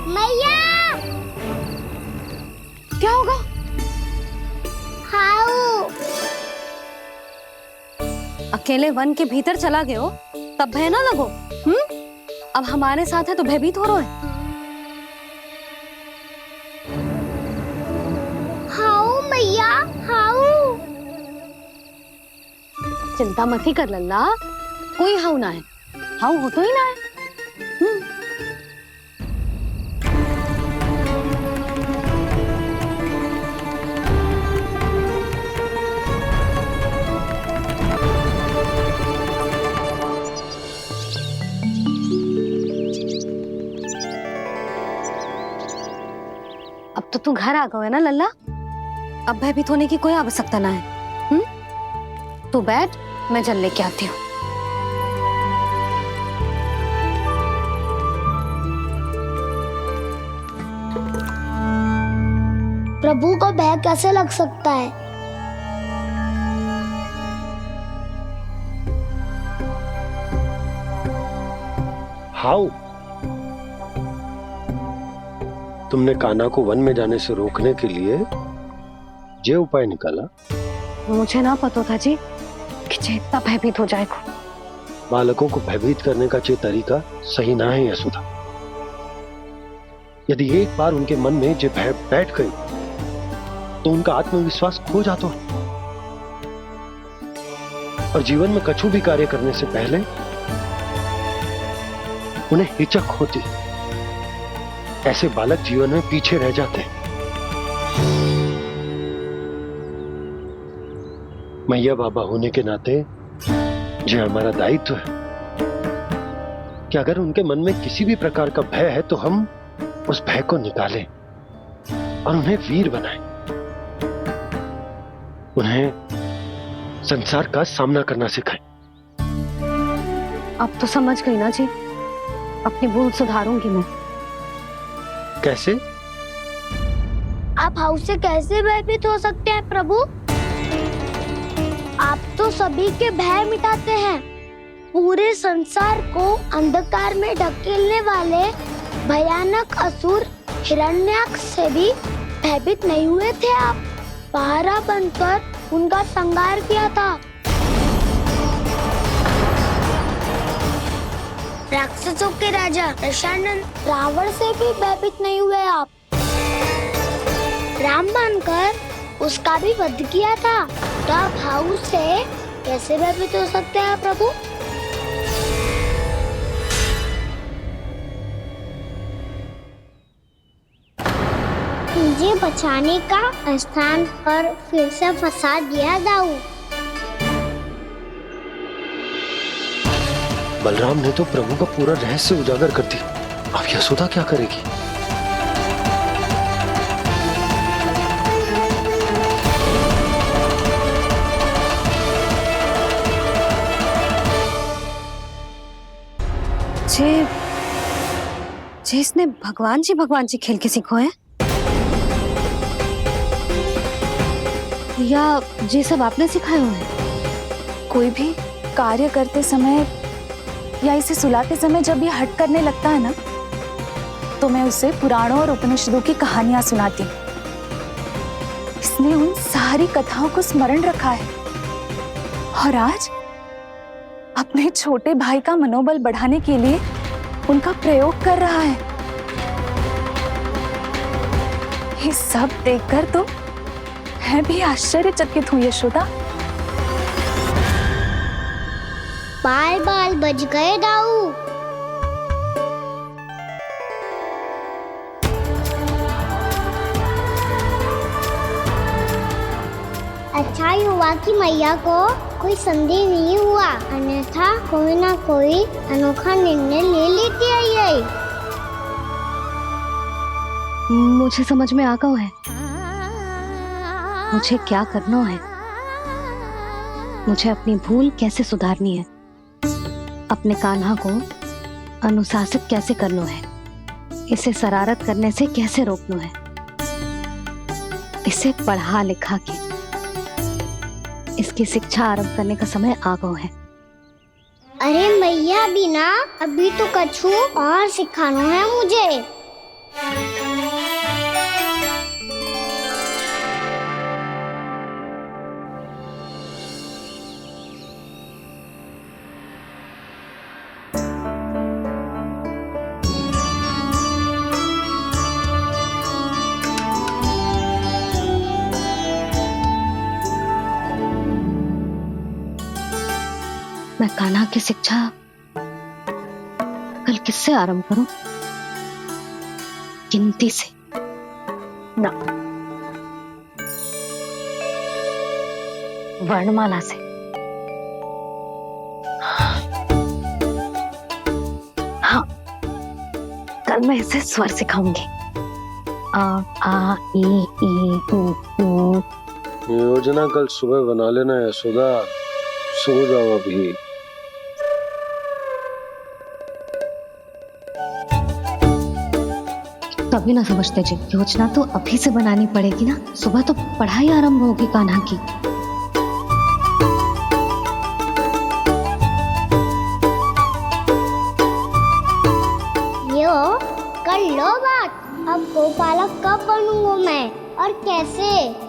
Speaker 1: मैया,
Speaker 2: क्या होगा?
Speaker 1: हाउ
Speaker 2: अकेले वन के भीतर चला गए हो तब भय ना लगो। अब हमारे साथ है तो भयभीत हो रहे हैं।
Speaker 1: हाउ मैया, हाउ।
Speaker 2: चिंता मत ही कर लल्ला, कोई हाउ ना है। हाउ हो तो ही ना है। अब तो तू घर आ गया है ना लल्ला, अब भयभीत होने की कोई आवश्यकता ना है। तू बैठ, मैं जल लेके आती हूँ।
Speaker 1: प्रभु को भय कैसे लग सकता है?
Speaker 8: हाउ? तुमने कान्हा को वन में जाने से रोकने के लिए ये उपाय निकाला?
Speaker 2: मुझे ना पता था जी कि जे इतना भयभीत हो जाएगा।
Speaker 8: बालकों को भयभीत करने का ये तरीका सही ना है यशोदा। यदि एक बार उनके मन में ये भय बैठ गई तो उनका आत्मविश्वास खो जाता है और जीवन में कछु भी कार्य करने से पहले उन्हें हिचक होती। ऐसे बालक जीवन में पीछे रह जाते हैं। मैया बाबा होने के नाते ये हमारा दायित्व है कि अगर उनके मन में किसी भी प्रकार का भय है तो हम उस भय को निकालें और उन्हें वीर बनाएं, उन्हें संसार का सामना करना सिखाएं।
Speaker 2: अब तो समझ गई ना जी, अपनी भूल सुधारूंगी मैं।
Speaker 8: कैसे?
Speaker 1: आप हाउ से कैसे भयभीत हो सकते हैं प्रभु? आप तो सभी के भय मिटाते हैं। पूरे संसार को अंधकार में ढकेलने वाले भयानक असुर हिरण्याक्ष से भी भयभीत नहीं हुए थे आप। पहरा बनकर उनका संहार किया था। राक्षसों के राजा दशानन रावण से भी भयभीत नहीं हुए आप। राम बनकर उसका भी वध किया था। तो आप हाउ से कैसे भयभीत हो सकते हैं प्रभु? मुझे बचाने का स्थान पर फिर से फंसा दिया दाऊ।
Speaker 8: बलराम ने तो प्रभु का पूरा रहस्य उजागर कर दिया। अब यशोदा क्या करेगी?
Speaker 2: जे इसने भगवान जी खेल के सीखो है, या ये सब आपने सिखाए हुए हैं?
Speaker 3: कोई भी कार्य करते समय या इसे सुलाते समय जब ये हट करने लगता है ना, तो मैं उसे पुराणों और उपनिषदों की कहानियां सुनाती हूँ। इसने उन सारी कथाओं को स्मरण रखा है और आज अपने छोटे भाई का मनोबल बढ़ाने के लिए उनका प्रयोग कर रहा है। ये सब देखकर तो मैं भी आश्चर्यचकित हूँ यशोदा।
Speaker 1: बाल बाल बज गए दाऊ। अच्छा ही हुआ कि मैया को कोई संदेह नहीं हुआ, अन्यथा कोई ना कोई अनोखा निर्णय ले लेती है ये।
Speaker 2: मुझे समझ में आ गया है मुझे क्या करना है। मुझे अपनी भूल कैसे सुधारनी है, अपने कान्हा को अनुशासित कैसे करना है, इसे शरारत करने से कैसे रोकना है, इसे पढ़ा लिखा के इसकी शिक्षा आरंभ करने का समय आ गया है।
Speaker 1: अरे मैया बिना, अभी तो कछु और सिखाना है मुझे।
Speaker 2: मैं कान्हा की शिक्षा कल किससे आरंभ करूं? गिनती से ना, वर्णमाला से। हाँ, कल मैं इसे स्वर सिखाऊंगी। आ आ ई ई उ।
Speaker 6: योजना कल सुबह बना लेना यशोदा, सो जाओ अभी।
Speaker 2: तभी ना समझते जी, योजना तो अभी से बनानी पड़ेगी ना। सुबह तो पढ़ाई आरंभ होगी कान्हा की।
Speaker 1: यो कर लो बात। अब गोपालक कब बनूंगा मैं और कैसे?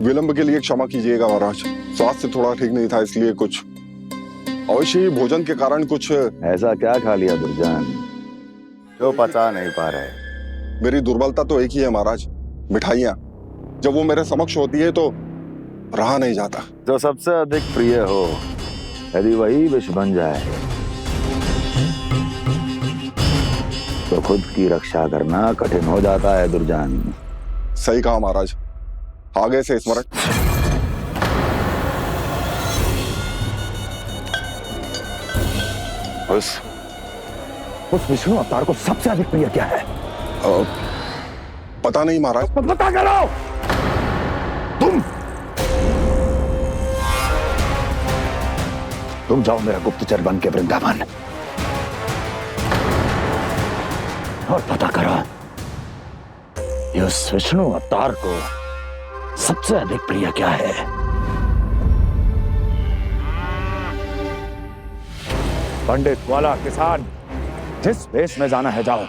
Speaker 13: विलंब के लिए क्षमा कीजिएगा महाराज, स्वास्थ्य थोड़ा ठीक नहीं था इसलिए कुछ अवश्य ही भोजन के कारण कुछ।
Speaker 14: ऐसा क्या खा लिया दुर्जन जो पचा नहीं पा रहे?
Speaker 13: मेरी दुर्बलता तो एक ही है महाराज, मिठाइयाँ। जब वो मेरे समक्ष होती है तो रहा नहीं जाता।
Speaker 14: जो सबसे अधिक प्रिय हो, यदि वही विष बन जाए तो खुद की रक्षा करना कठिन हो जाता है दुर्जन।
Speaker 13: सही कहा महाराज, आगे से स्मरण।
Speaker 14: उस विष्णु अवतार को सबसे अधिक प्रिय क्या है?
Speaker 13: पता नहीं महाराज।
Speaker 14: पता करो। तुम जाओ मेरा गुप्तचर बन के वृंदावन और पता करो इस विष्णु अवतार को सबसे अधिक प्रिय क्या है। पंडित वाला किसान जिस वेश में जाना है जाओ,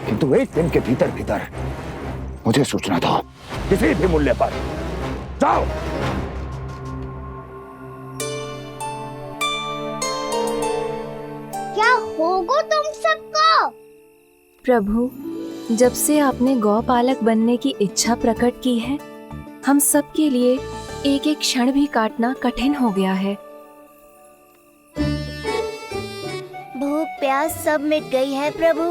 Speaker 14: किंतु एक दिन के भीतर भीतर मुझे सूचना दो, किसी भी मूल्य पर जाओ।
Speaker 1: क्या होगा तुम सबको?
Speaker 15: प्रभु, जब से आपने गौपालक बनने की इच्छा प्रकट की है, हम सब के लिए एक एक क्षण भी काटना कठिन हो गया है।
Speaker 1: भूख प्यास सब मिट गई है प्रभु।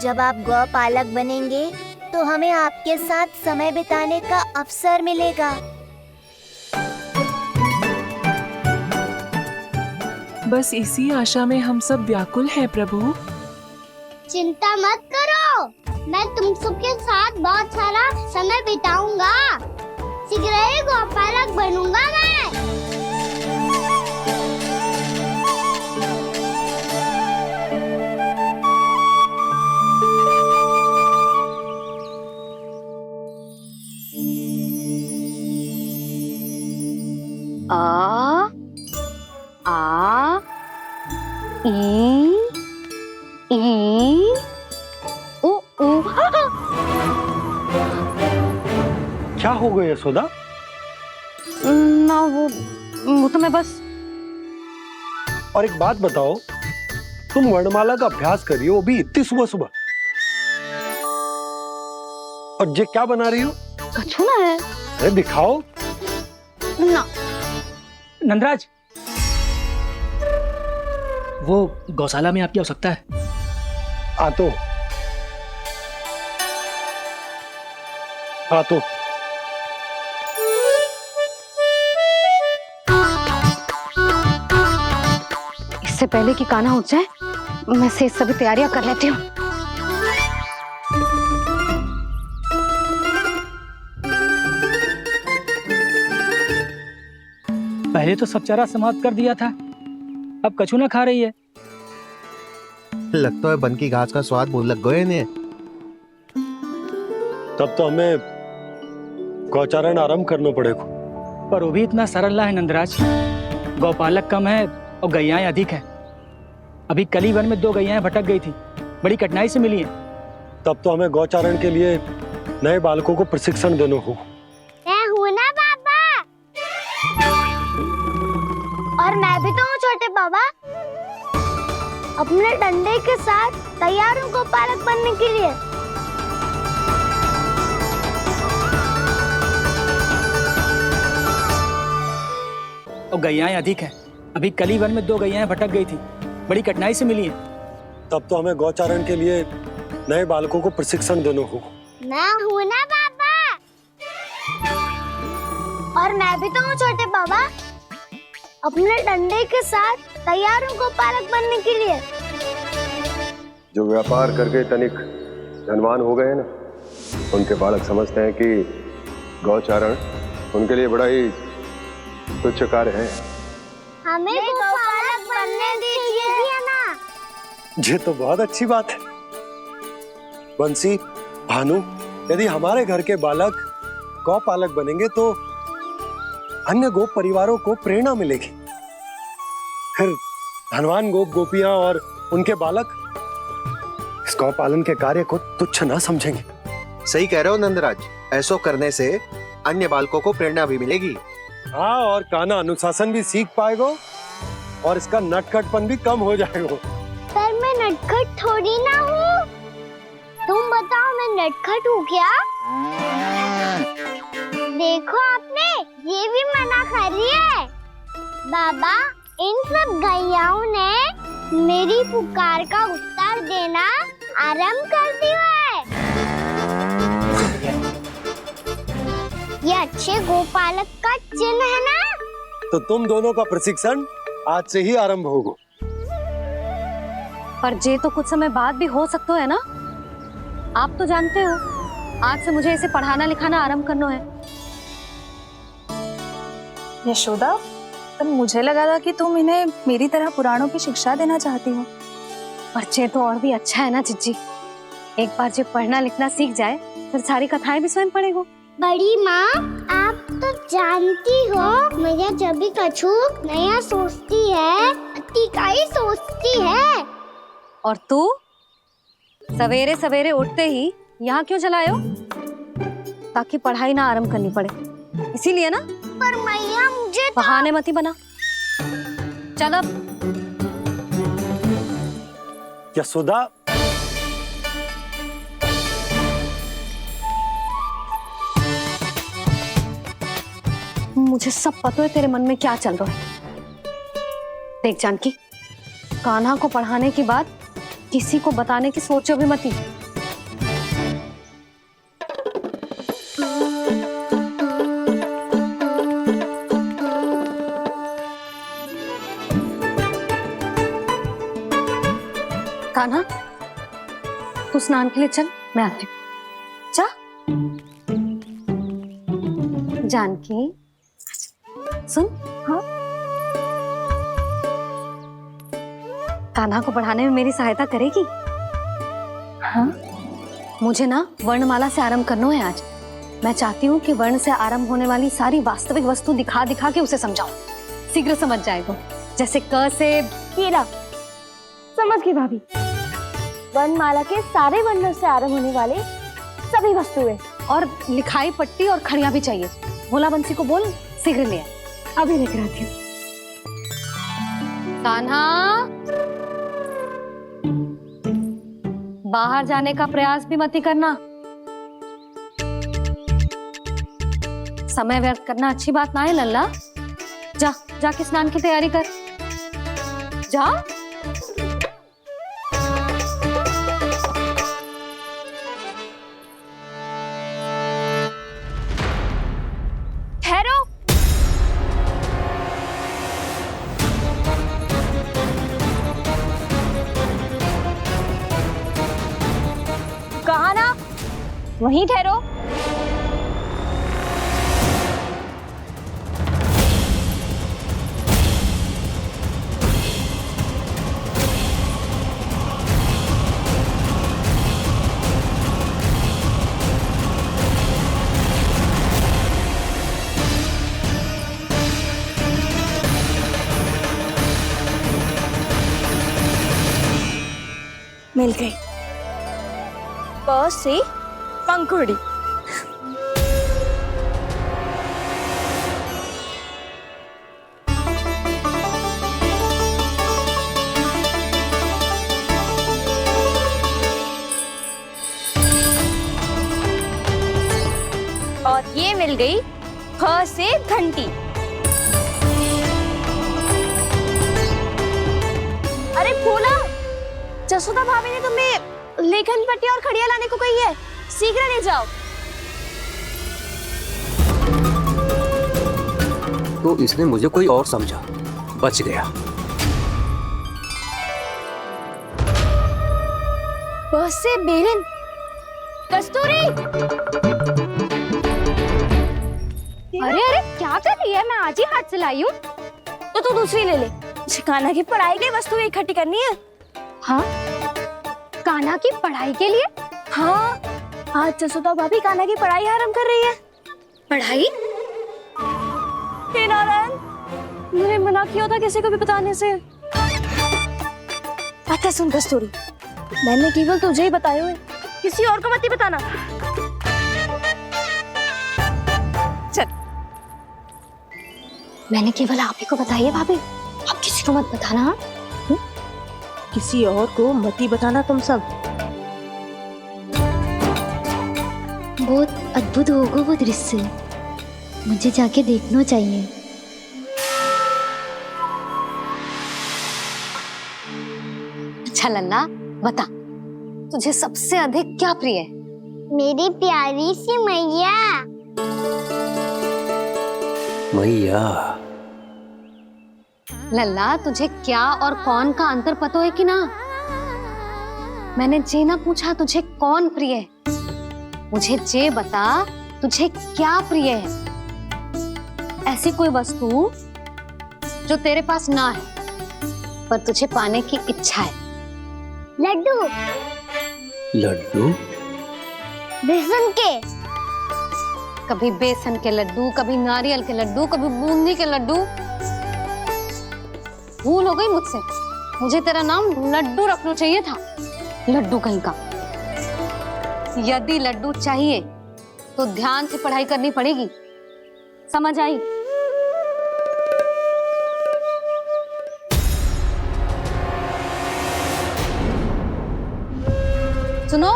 Speaker 1: जब आप गौपालक बनेंगे तो हमें आपके साथ समय बिताने का अवसर मिलेगा।
Speaker 15: बस इसी आशा में हम सब व्याकुल हैं प्रभु।
Speaker 1: चिंता मत करो, मैं तुम सबके साथ बहुत सारा समय बिताऊंगा। शीघ्र ही गौपालक बनूंगा मैं।
Speaker 2: आ आ ई ओ ओ।
Speaker 8: क्या हो गया यशोदा?
Speaker 2: ना वो तो मैं बस।
Speaker 8: और एक बात बताओ, तुम वर्णमाला का अभ्यास कर रही हो, वो भी इतनी सुबह सुबह, और ये क्या बना रही हो?
Speaker 2: कछुआ है।
Speaker 8: अरे दिखाओ
Speaker 2: ना।
Speaker 10: नंदराज, वो गौशाला में आपकी आवश्यकता है।
Speaker 8: आ तो
Speaker 2: इससे पहले कि कान्हा उठ जाए, मैं से सभी तैयारियां कर लेती हूँ।
Speaker 10: पहले तो सब चारा समाप्त कर दिया था, अब कछू ना खा रही है।
Speaker 16: लगता है बन की घास का स्वाद भूल लग गए ने।
Speaker 8: तब तो हमें गौचारण आरंभ करना पड़ेगा।
Speaker 10: पर वो भी इतना सरल है नंदराज। गौपालक कम है और गैयाएं अधिक है। अभी कली वन में 2 गैयाएं भटक गई थी, बड़ी कठिनाई से मिली है।
Speaker 8: तब तो हमें गौचारण के लिए नए बालकों को प्रशिक्षण देना हो।
Speaker 1: मैं हूँ ना बाबा, और मैं भी तो हूँ छोटे बाबा। अपने डंडे के साथ तैयार हूँ गौपालक बनने के लिए।
Speaker 10: और गैयाएं अधिक है। अभी कली वन में 2 गैयाएं भटक गई थी, बड़ी कठिनाई से मिली है।
Speaker 8: तब तो हमें गौचारण के लिए नए बालकों को प्रशिक्षण देना हो।
Speaker 1: मैं हूँ ना बाबा, और मैं भी तो हूँ छोटे बाबा। अपने डंडे के साथ तैयार हूँ गौपालक बनने के लिए।
Speaker 6: जो व्यापार करके तनिक धनवान हो गए ना, उनके बालक समझते हैं कि गौचारण उनके लिए बड़ा ही तुच्छ कार्य है।
Speaker 1: हमें गौपालक बनने दीजिए ना।
Speaker 8: ये तो बहुत अच्छी बात है। बंसी, भानु, यदि हमारे घर के बालक गौपालक बनेंगे तो अन्य गोप परिवारों को प्रेरणा मिलेगी। फिर धनवान गोप गोपियां और उनके बालक इस गौ पालन के कार्य को तुच्छ ना समझेंगे।
Speaker 16: सही कह रहे हो नंदराज, ऐसा करने से अन्य बालकों को प्रेरणा भी मिलेगी।
Speaker 8: हाँ, और कान्हा अनुशासन भी सीख पाएगा और इसका नटखटपन भी कम हो जाएगा।
Speaker 1: पर मैं नटखट थोड़ी ना हूँ। तुम बताओ, मैं नटखट हूँ क्या? देखो आपने ये भी मना कर रही है। बाबा, इन सब गैयाओं ने मेरी पुकार का उत्तर देना आरंभ कर दिया है। ये अच्छे गोपालक का चिन्ह है ना?
Speaker 8: तो तुम दोनों का प्रशिक्षण आज से ही आरंभ होगा।
Speaker 2: पर जे तो कुछ समय बाद भी हो सकता है ना। आप तो जानते हो, आज से मुझे इसे पढ़ाना लिखाना आरंभ करना है।
Speaker 3: यशोदा, तब मुझे लगा था कि तुम इन्हें मेरी तरह पुराणों की शिक्षा देना चाहती हो।
Speaker 2: पर जे तो और भी अच्छा है ना जिज्जी। एक बार जब पढ़ना लिखना सीख जाए फिर सारी कथाएं भी स्वयं पढ़ेगा।
Speaker 1: बड़ी माँ, आप तो जानती हो मैया जब भी कछु नया सोचती है, अतिका ही सोचती है।
Speaker 2: और तू सवेरे सवेरे उठते ही यहाँ क्यों चलाए हो? ताकि पढ़ाई ना आरंभ करनी पड़े। इसीलिए ना।
Speaker 1: पर मैया मुझे
Speaker 2: बहाने मत ही बना। चल अब।
Speaker 14: यशोदा,
Speaker 2: मुझे सब पता है तेरे मन में क्या चल रहा है। देख जानकी, कान्हा को पढ़ाने की बात किसी को बताने की सोचो भी मत ही। कान्हा, तू स्नान के लिए चल, मैं आती हूँ। जा। जानकी सुन। हाँ, कान्हा को पढ़ाने में मेरी सहायता करेगी? हाँ, मुझे ना वर्णमाला से आरंभ करना है आज। मैं चाहती हूँ कि वर्ण से आरंभ होने वाली सारी वास्तविक वस्तु दिखा दिखा के उसे समझाऊं। शीघ्र समझ जाएगा। जैसे क से
Speaker 1: हीरा। समझ गई भाभी। वर्णमाला के सारे वर्णों से आरंभ होने वाले सभी वस्तुएं
Speaker 2: और लिखाई पट्टी और खड़िया भी चाहिए। भोला बंसी को बोल शीघ्र ले आए।
Speaker 1: अभी लेकर आती हूँ।
Speaker 2: कान्हा, बाहर जाने का प्रयास भी मत ही करना। समय व्यर्थ करना अच्छी बात ना है लल्ला। जा, जाके स्नान की तैयारी कर। जा।
Speaker 1: ठहरो। कहा ना, वहीं ठहरो। मिल गई। प से पंखुड़ी। और ये मिल गई ख से घंटी। अरे फूला, जसोदा भाभी ने तुम्हें लेखन पट्टी और खड़िया लाने को कही है, शीघ्र ले जाओ।
Speaker 17: तो इसने मुझे कोई और समझा, बच गया।
Speaker 1: बस से बेरन। कस्तूरी। अरे अरे क्या कर रही है? मैं आज ही हाथ से लाई हूँ। तो तू दूसरी ले ले। कान्हा की पढ़ाई के लिए वस्तु इकट्ठी करनी है। हाँ, कान्हा की पढ़ाई के लिए? हाँ, आज जसोदा भाभी कान्हा की पढ़ाई आरंभ कर रही है। पढ़ाई? हे नारायण, मैंने मना किया था किसी को भी बताने से। अच्छा सुन कस्तूरी, मैंने केवल तुझे ही बताए हुए, किसी और को मत ही बताना। चल। मैंने केवल आप ही को बताई है भाभी, आप किसी को मत बताना।
Speaker 18: किसी और को मत ही बताना तुम सब।
Speaker 1: बहुत अद्भुत होगा वो दृश्य, मुझे जाके देखना चाहिए।
Speaker 2: अच्छा लल्ला, बता तुझे सबसे अधिक क्या प्रिय है?
Speaker 1: मेरी प्यारी सी मैया।
Speaker 17: मैया।
Speaker 2: लल्ला, तुझे क्या और कौन का अंतर पता है कि ना? मैंने जे ना पूछा तुझे कौन प्रिय है, मुझे जे बता तुझे क्या प्रिय है। ऐसी कोई वस्तु जो तेरे पास ना है पर तुझे पाने की इच्छा है।
Speaker 1: लड्डू।
Speaker 17: लड्डू?
Speaker 1: बेसन के।
Speaker 2: कभी बेसन के लड्डू, कभी नारियल के लड्डू, कभी बूंदी के लड्डू। भूल हो गई मुझसे, मुझे तेरा नाम लड्डू रखना चाहिए था। लड्डू कहीं का। यदि लड्डू चाहिए तो ध्यान से पढ़ाई करनी पड़ेगी, समझ आई? सुनो,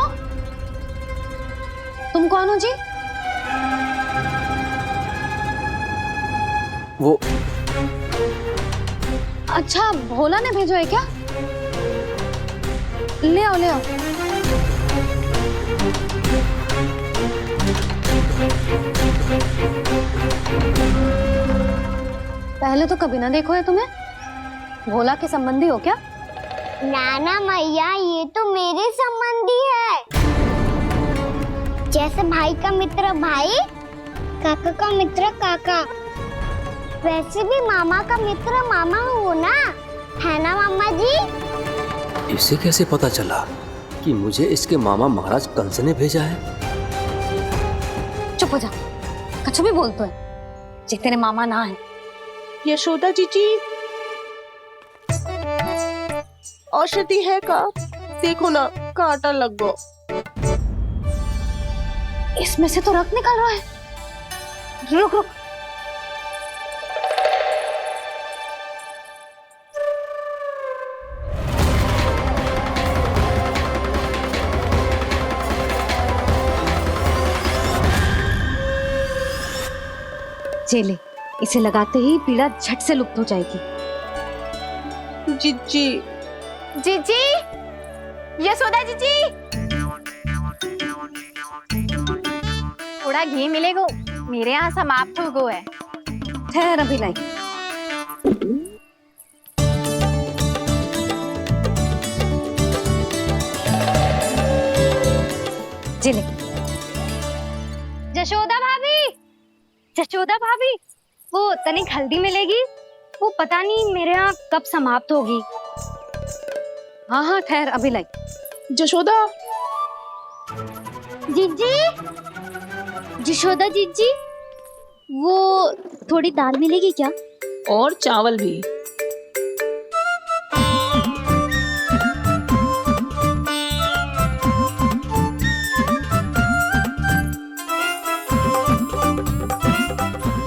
Speaker 2: तुम कौन हो जी?
Speaker 17: वो
Speaker 2: अच्छा, भोला ने भेजो है क्या? ले आओ, ले आओ। पहले तो कभी ना देखो है तुम्हें। भोला के संबंधी हो क्या?
Speaker 1: नाना मैया, ये तो मेरे संबंधी है। जैसे भाई का मित्र भाई, काका का मित्र काका, वैसे भी मामा का मित्र मामा हो ना, है ना मामा जी?
Speaker 17: इसे कैसे पता चला कि मुझे इसके मामा महाराज कंस ने भेजा है?
Speaker 2: चुप हो जा, कछु भी बोलते है जे तेरे मामा ना है।
Speaker 18: यशोदा जीजी, औषधि है का? देखो ना, कांटा लग गो।
Speaker 2: इसमें से तो रक्त निकल रहा है। रुक रुक, चले, इसे लगाते ही पीड़ा झट से लुप्त हो जाएगी।
Speaker 18: जीजी,
Speaker 3: जीजी, यशोदा जीजी, थोड़ा घी मिलेगा? मेरे यहाँ समाप्त हो गया है।
Speaker 2: ठहर, अभी लाई। जिले। जशोदा भाभी, जशोदा भाभी, वो तनिक हल्दी मिलेगी? वो पता नहीं मेरे यहाँ कब समाप्त होगी। हाँ हाँ, ठहर, अभी लाई।
Speaker 18: जशोदा
Speaker 1: जीजी, यशोदा जीजी, वो थोड़ी दाल मिलेगी क्या?
Speaker 7: और चावल भी।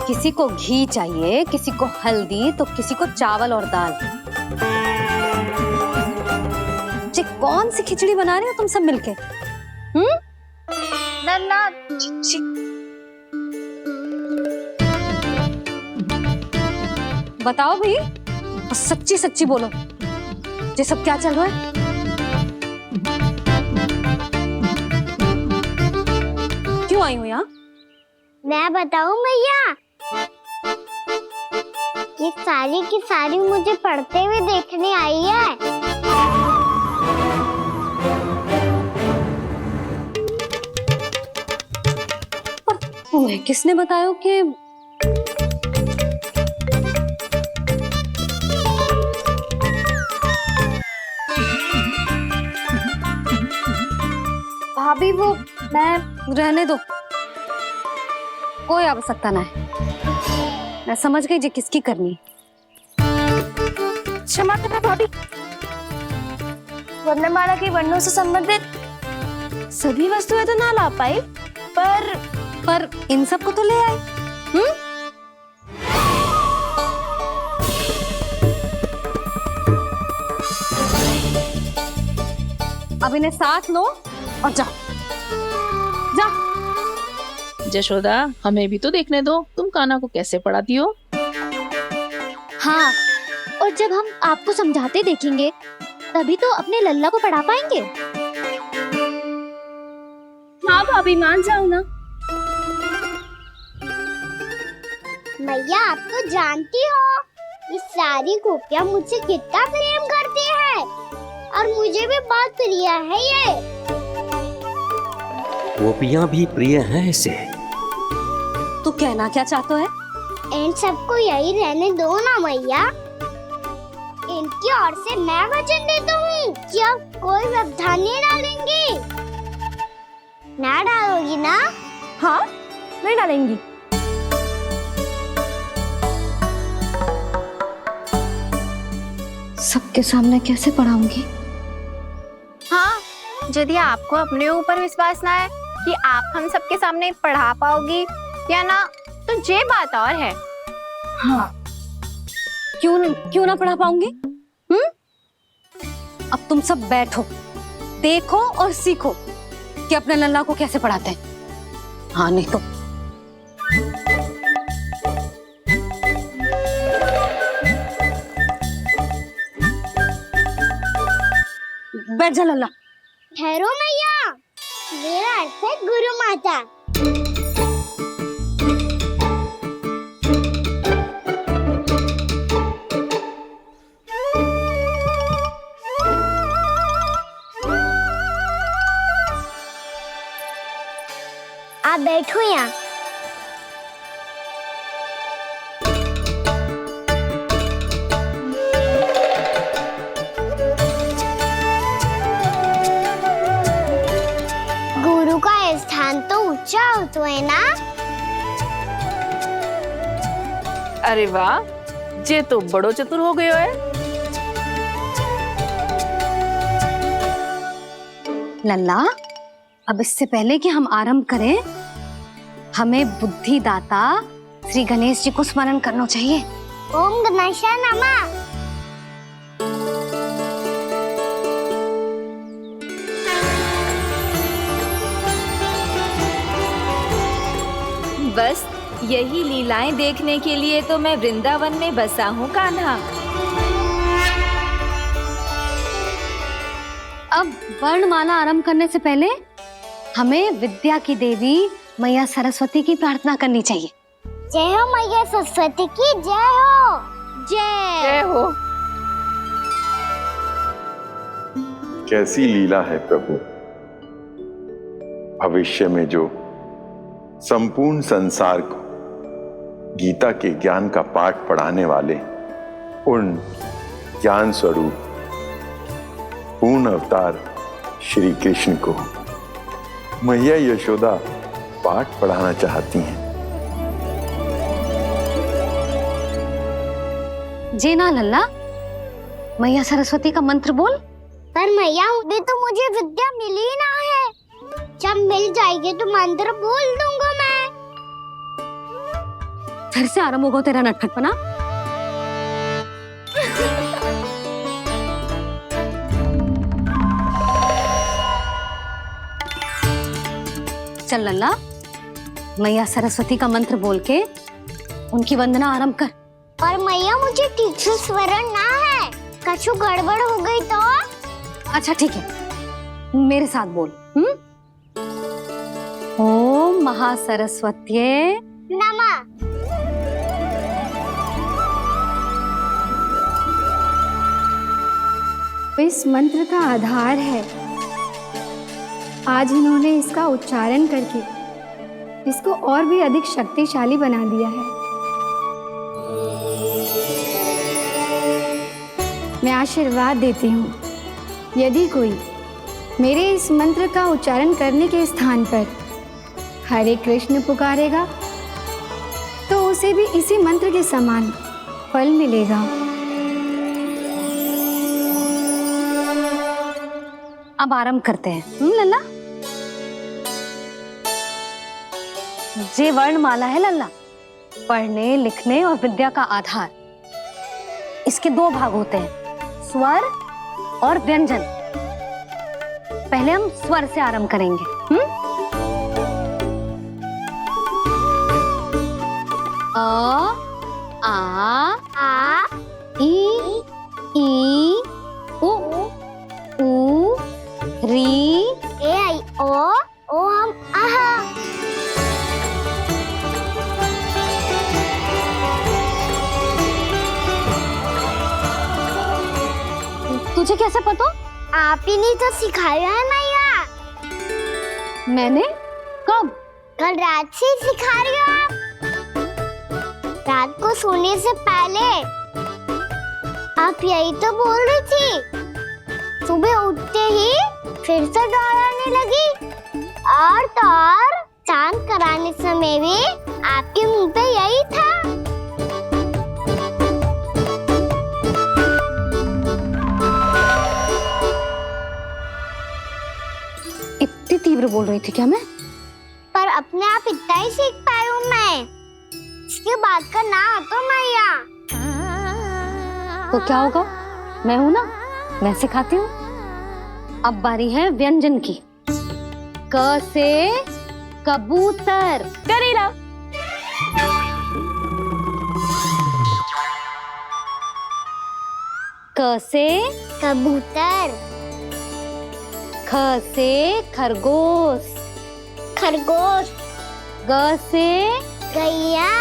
Speaker 2: किसी को घी चाहिए, किसी को हल्दी, तो किसी को चावल और दाल। जी, कौन सी खिचड़ी बना रहे हो तुम सब मिलके?
Speaker 3: नन्ना,
Speaker 2: बताओ भाई, और सच्ची सच्ची बोलो, ये सब क्या चल रहा है? क्यों आई हो यहाँ?
Speaker 1: मैं बताऊं भैया, ये सारी की सारी मुझे पढ़ते हुए देखने आई है।
Speaker 2: पर तुम्हें किसने बताया कि भाभी? वो मैं रहने दो, कोई आवश्यकता ना है। मैं समझ गई जी किसकी करनी।
Speaker 3: क्षमा करना भाभी, वर्णमाला के वर्णों से संबंधित सभी वस्तुएं तो ना ला पाई, पर
Speaker 2: इन सब को तो ले आए। अब इन्हें साथ लो और जाओ, जा।
Speaker 7: जशोदा, हमें भी तो देखने दो, तुम कान्हा को कैसे पढ़ाती हो।
Speaker 1: हाँ, और जब हम आपको समझाते देखेंगे तभी तो अपने लल्ला को पढ़ा पाएंगे।
Speaker 3: हाँ भाभी, मान जाओ ना।
Speaker 1: मैया, आप तो जानती हो ये सारी गोपियां मुझसे कितना प्रेम करती है, और मुझे भी बहुत प्रिय है ये।
Speaker 17: गोपियां भी प्रिय हैं इसे।
Speaker 2: तू कहना क्या चाहता है?
Speaker 1: इन सबको यही रहने दो ना मैया। इनकी ओर से मैं वचन देता हूँ कि अब कोई व्यवधान नहीं डालेंगी। ना डालोगी ना?
Speaker 3: हाँ, नहीं डालेंगी।
Speaker 2: सबके सामने कैसे पढ़ाऊंगी?
Speaker 3: हाँ, यदि आपको अपने ऊपर विश्वास ना है कि आप हम सबके सामने पढ़ा पाओगी या ना, तो ये बात और है।
Speaker 2: हाँ, क्यों ना पढ़ा पाऊंगी? अब तुम सब बैठो, देखो और सीखो कि अपने लल्ला को कैसे पढ़ाते हैं। हाँ नहीं तो बैठ जा लल्ला।
Speaker 1: ठहरो मैया, मेरा अर्थ है गुरु माता। आप बैठो यहाँ। गुरु का स्थान तो ऊंचा होता है ना?
Speaker 18: अरे वाह, जे तो बड़ो चतुर हो गयो है।
Speaker 2: लल्ला, अब इससे पहले कि हम आरंभ करें, हमें बुद्धिदाता श्री गणेश जी को स्मरण करना चाहिए।
Speaker 1: ओम गणेशाय नमः।
Speaker 9: बस यही लीलाएं देखने के लिए तो मैं वृंदावन में बसा हूँ कान्हा।
Speaker 2: अब वर्णमाला आरंभ करने से पहले हमें विद्या की देवी मैया सरस्वती की प्रार्थना करनी चाहिए।
Speaker 1: जय हो मैया सरस्वती की, जय हो।
Speaker 18: जय हो।
Speaker 13: कैसी लीला है प्रभु, भविष्य में जो संपूर्ण संसार को गीता के ज्ञान का पाठ पढ़ाने वाले उन ज्ञान स्वरूप पूर्ण अवतार श्री कृष्ण को मैया यशोदा पाठ पढ़ाना चाहती हैं।
Speaker 2: जी ना लल्ला, मैया सरस्वती का मंत्र बोल।
Speaker 1: पर मैया, अभी तो मुझे विद्या मिली ना है। जब मिल जाएगी तो मंत्र बोल दूंगा मैं।
Speaker 2: फिर से आरंभ होगा तेरा नटखटपना। चल लल्ला, मैया सरस्वती का मंत्र बोल के उनकी वंदना आरंभ कर।
Speaker 1: पर मैया, मुझे ठीक से स्मरण ना है, कछु गड़बड़ हो गई तो?
Speaker 2: अच्छा ठीक है, मेरे साथ बोल। ओम महासरस्वत्यै
Speaker 1: नमः।
Speaker 19: इस मंत्र का आधार है। आज इन्होंने इसका उच्चारण करके इसको और भी अधिक शक्तिशाली बना दिया है। मैं आशीर्वाद देती हूँ, यदि कोई मेरे इस मंत्र का उच्चारण करने के स्थान पर हरे कृष्ण पुकारेगा तो उसे भी इसी मंत्र के समान फल मिलेगा।
Speaker 2: अब आरंभ करते हैं। लल्ला, जे वर्णमाला है लल्ला, पढ़ने लिखने और विद्या का आधार। इसके दो भाग होते हैं, स्वर और व्यंजन। पहले हम स्वर से आरंभ करेंगे। अ, आ, ई, उ, री,
Speaker 1: ए, आई, ओ, हम, आहा।
Speaker 2: तुझे कैसे पता?
Speaker 1: आप ही ने तो सिखाया है मैया।
Speaker 2: मैंने? कब?
Speaker 1: कल रात से सिखा रही हो आप। रात को सोने से पहले आप यही तो बोल रही थी। सुबह उठते ही फिर से दोहराने लगी, और तो और चांद कराने समय भी आपके मुंह पे यही था।
Speaker 2: इतनी तीव्र बोल रही थी क्या मैं?
Speaker 1: पर अपने आप इतना ही सीख पाई हूँ मैं। उसकी बात का ना तो मैया।
Speaker 2: तो क्या होगा, मैं हूं ना, मैं सिखाती हूँ। अब बारी है व्यंजन की। क से कबूतर।
Speaker 3: करेला।
Speaker 2: क से
Speaker 1: कबूतर।
Speaker 2: ख से खरगोश।
Speaker 1: खरगोश।
Speaker 2: ग से
Speaker 1: गैया।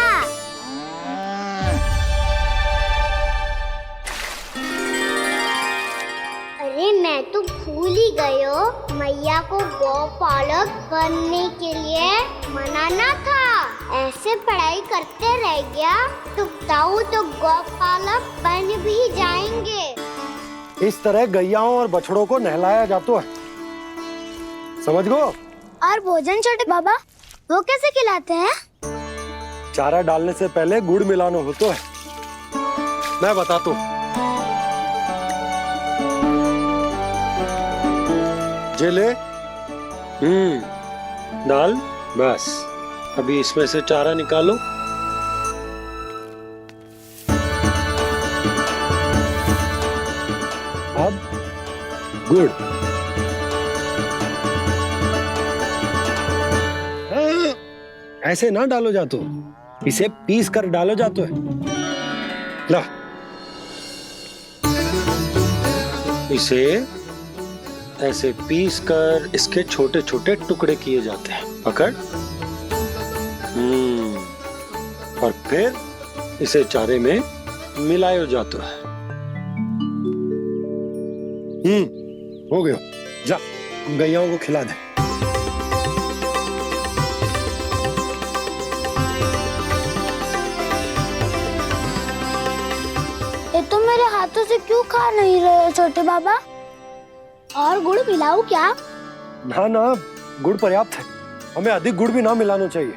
Speaker 1: अरे मैं तो भूल ही गई हूँ, मैया को गौपालक बनने के लिए मनाना था। ऐसे पढ़ाई करते रह गया तो ताऊ तो गौपालक बन भी जाएंगे।
Speaker 8: इस तरह गैयाओं और बछड़ों को नहलाया जाता है, समझ गो।
Speaker 1: और भोजन छोटे बाबा वो कैसे खिलाते हैं?
Speaker 8: चारा डालने से पहले गुड़ मिलाना होता है, मैं बताता हूँ। जे ले, डाल, बस अभी इसमें से चारा निकालो। अब गुड़, ऐसे ना डालो जातो, इसे पीस कर डालो जातो है। ला, इसे ऐसे पीस कर इसके छोटे छोटे टुकड़े किए जाते हैं। पकड़। और फिर इसे चारे में मिलाया जाता है। हो गया, जा गैयाओं को खिला दे।
Speaker 1: ये तो मेरे हाथों से क्यों खा नहीं रहे छोटे बाबा? और गुड़ मिलाऊं क्या?
Speaker 8: ना ना, गुड़ पर्याप्त है, हमें अधिक गुड़ भी ना मिलाना चाहिए।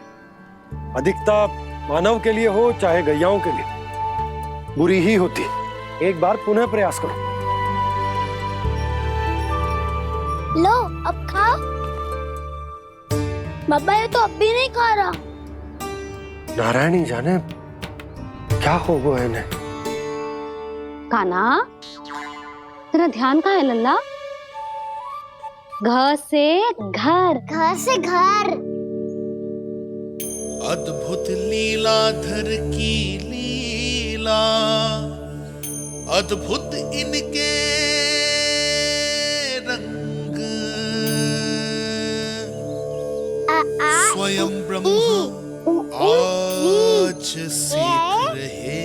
Speaker 8: अधिकता मानव के लिए हो चाहे गैयाओं के लिए बुरी ही होती। एक बार पुनः प्रयास करो।
Speaker 1: लो अब खाओ। बाबा ये तो अब भी नहीं खा रहा।
Speaker 8: नारायणी जाने क्या हो गया इन्हें।
Speaker 2: काना, तेरा ध्यान कहाँ है लल्ला? घ से घर।
Speaker 1: घर से घर।
Speaker 12: अद्भुत लीलाधर की लीला, अद्भुत इनके रंग, स्वयं ब्रह्मा आज सीख रहे हैं।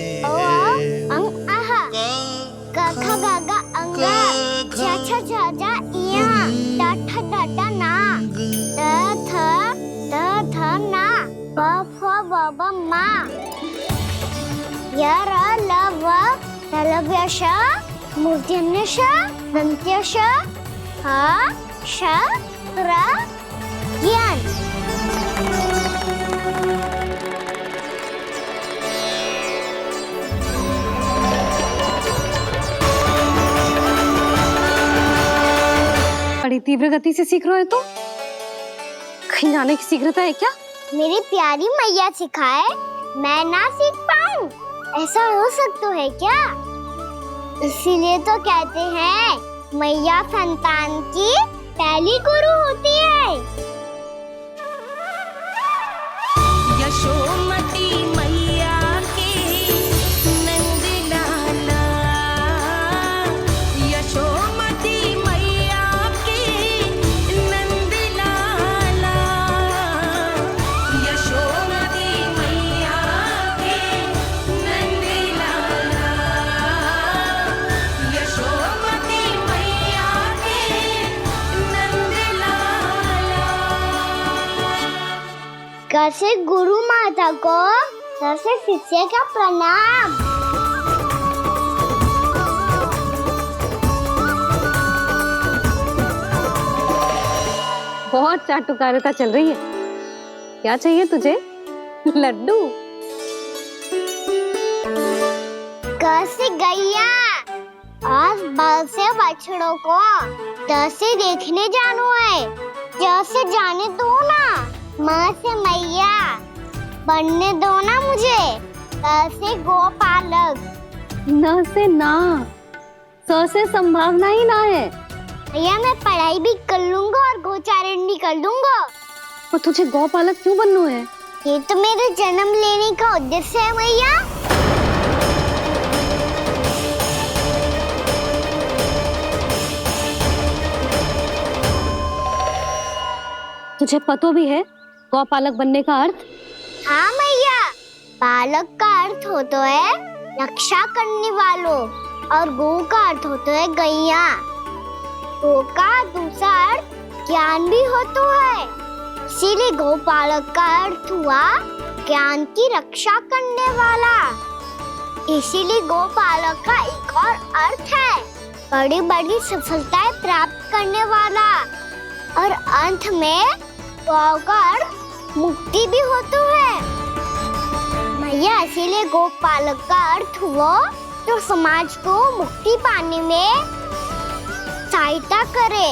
Speaker 1: बाबा माँ यार लव लव्यश मूर्तिन्यश दंत्यश हा श त्र ज्ञान।
Speaker 2: बड़ी तीव्र गति से सीख रहे हो तो कहीं जाने की शीघ्रता है क्या?
Speaker 1: मेरी प्यारी मैया सिखाए, मैं ना सीख पाऊं, ऐसा हो सकता है क्या? इसीलिए तो कहते हैं मैया संतान की पहली गुरु होती है।
Speaker 20: यशोमती मैया की नंद लाला, यशोमती मैया की नंद लाला, यशोमती मैया की नंद लाला, यशोमती मैया की नंद लाला।
Speaker 1: कैसे गुरु माता को सबसे शिष्य का प्रणाम।
Speaker 2: बहुत चाटुकारिता चल रही है। क्या चाहिए तुझे? लड्डू।
Speaker 1: कैसे गैया और बल से बछड़ों को कैसे देखने जानू है, जैसे जाने दो ना। माँ से मैया बनने दो ना मुझे। से गोपालक।
Speaker 2: न से ना, स से संभावना ही ना है।
Speaker 1: भैया मैं पढ़ाई भी कर लूंगा और गोचारण भी कर दूंगा।
Speaker 2: और तुझे गौपालक क्यों बनना है?
Speaker 1: ये तो मेरे जन्म लेने का उद्देश्य है भैया।
Speaker 2: तुझे पता भी है गौपालक बनने का अर्थ?
Speaker 1: हाँ भैया, पालक का अर्थ होता है रक्षा करने वालों और गौ का अर्थ होता है गैया। गौ का दूसरा अर्थ ज्ञान भी होता है, इसीलिए गोपालक का अर्थ हुआ ज्ञान की रक्षा करने वाला। इसीलिए गोपालक का एक और अर्थ है बड़ी बड़ी सफलताएं प्राप्त करने वाला। और अंत में गौ का अर्थ मुक्ति भी होता है भैया। इसीलिए गोपालक का अर्थ हुआ जो समाज को मुक्ति पाने में सहायता करे।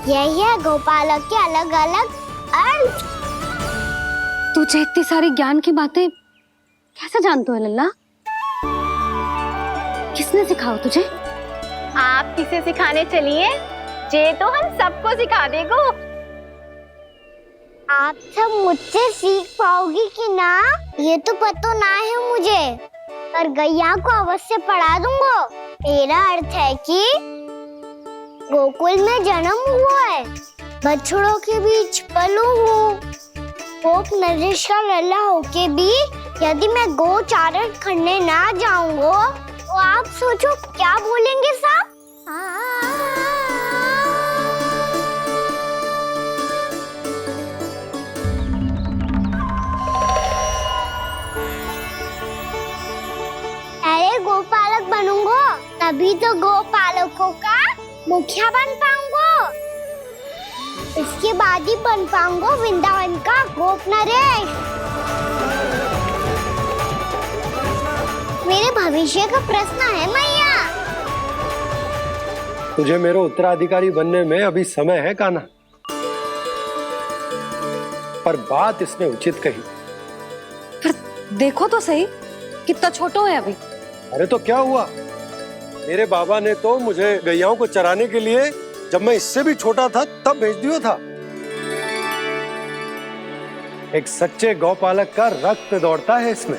Speaker 1: यही है गोपालक के अलग अलग अर्थ।
Speaker 2: तुझे इतनी सारी ज्ञान की बातें कैसे जानते हो लल्ला? किसने सिखाओ तुझे?
Speaker 21: आप किसे सिखाने चलिए, जे तो हम सबको सिखा देगो।
Speaker 1: आप सब मुझसे सीख पाओगी कि ना ये तो पता ना है मुझे, पर गैया को अवश्य पढ़ा दूंगा। मेरा अर्थ है कि गोकुल में जन्म हुआ है, बछड़ों के बीच पलू हूँ। गोप नरेश का लल्ला होके भी यदि मैं गोचारण करने ना जाऊंगा तो आप सोचो क्या बोलेंगे साहब? अरे गोपालक बनूंगा तभी तो गोपालकों का मुखिया बन पाऊंगा। इसके बाद ही बन पाऊंगा वृंदावन का गोप नरेश। मेरे भविष्य का प्रश्न है मैया।
Speaker 8: तुझे मेरा उत्तराधिकारी बनने में अभी समय है कान्हा, पर बात इसने उचित कही।
Speaker 2: पर देखो तो सही कितना छोटा है अभी।
Speaker 8: अरे तो क्या हुआ, मेरे बाबा ने तो मुझे गैयाओं को चराने के लिए जब मैं इससे भी छोटा था तब भेज दिया था। एक सच्चे गौपालक का रक्त दौड़ता है इसमें।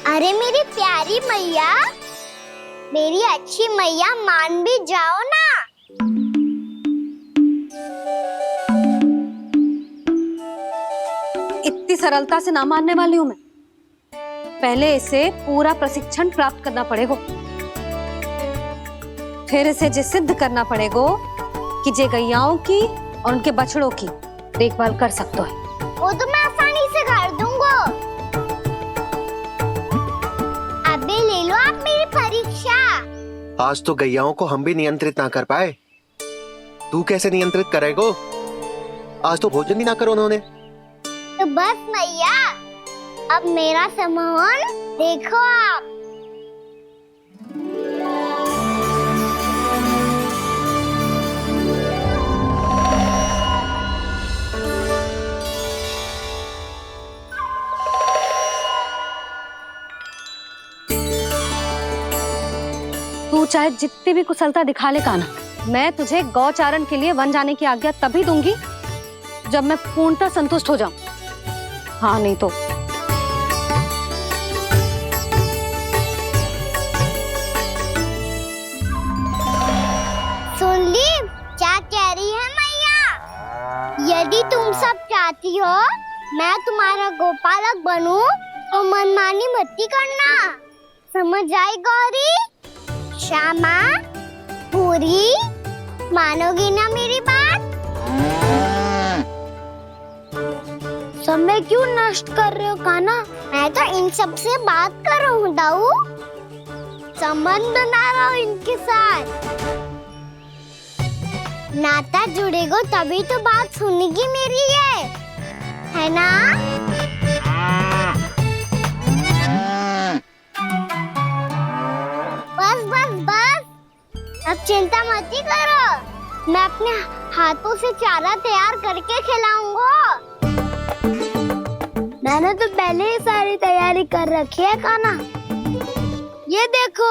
Speaker 1: अरे मेरी प्यारी मैया, मेरी अच्छी मैया, मान भी जाओ ना।
Speaker 2: इतनी सरलता से ना मानने वाली हूं मैं। पहले इसे पूरा प्रशिक्षण प्राप्त करना पड़ेगा, फिर इसे ये सिद्ध करना पड़ेगा कि जे गैयाओं की और उनके बछड़ों की देखभाल कर सकते हैं।
Speaker 1: वो तो मैं आसानी से कर दूंगा। अबे ले लो आप मेरी परीक्षा।
Speaker 16: आज तो गैयाओं को हम भी नियंत्रित ना कर पाए, तू कैसे नियंत्रित करेगो? आज तो भोजन भी ना करो उन्होंने।
Speaker 1: तो बस मैया, अब मेरा सम्मान देखो आप।
Speaker 2: तू चाहे जितनी भी कुशलता दिखा ले कान्हा, मैं तुझे गौचारण के लिए वन जाने की आज्ञा तभी दूंगी जब मैं पूर्णतः संतुष्ट हो जाऊं। हाँ नहीं तो
Speaker 1: सुन ली क्या कह रही है मैया? यदि तुम सब चाहती हो मैं तुम्हारा गोपालक बनूं तो मनमानी मत करना, समझ आई गौरी? श्यामा, पूरी, मानोगी ना मेरी बात? समय क्यों नष्ट कर रहे हो कान्हा? मैं तो इन सब से बात कर रहा हूँ दाऊ, संबंध बना रहा हूँ इनके साथ। नाता जुड़ेगा तभी तो बात सुनेगी मेरी, है ना? बस बस बस, अब चिंता मत ही करो, मैं अपने हाथों से चारा तैयार करके खिलाऊंगा। मैंने तो पहले ही सारी तैयारी कर रखी है कान्हा। ये देखो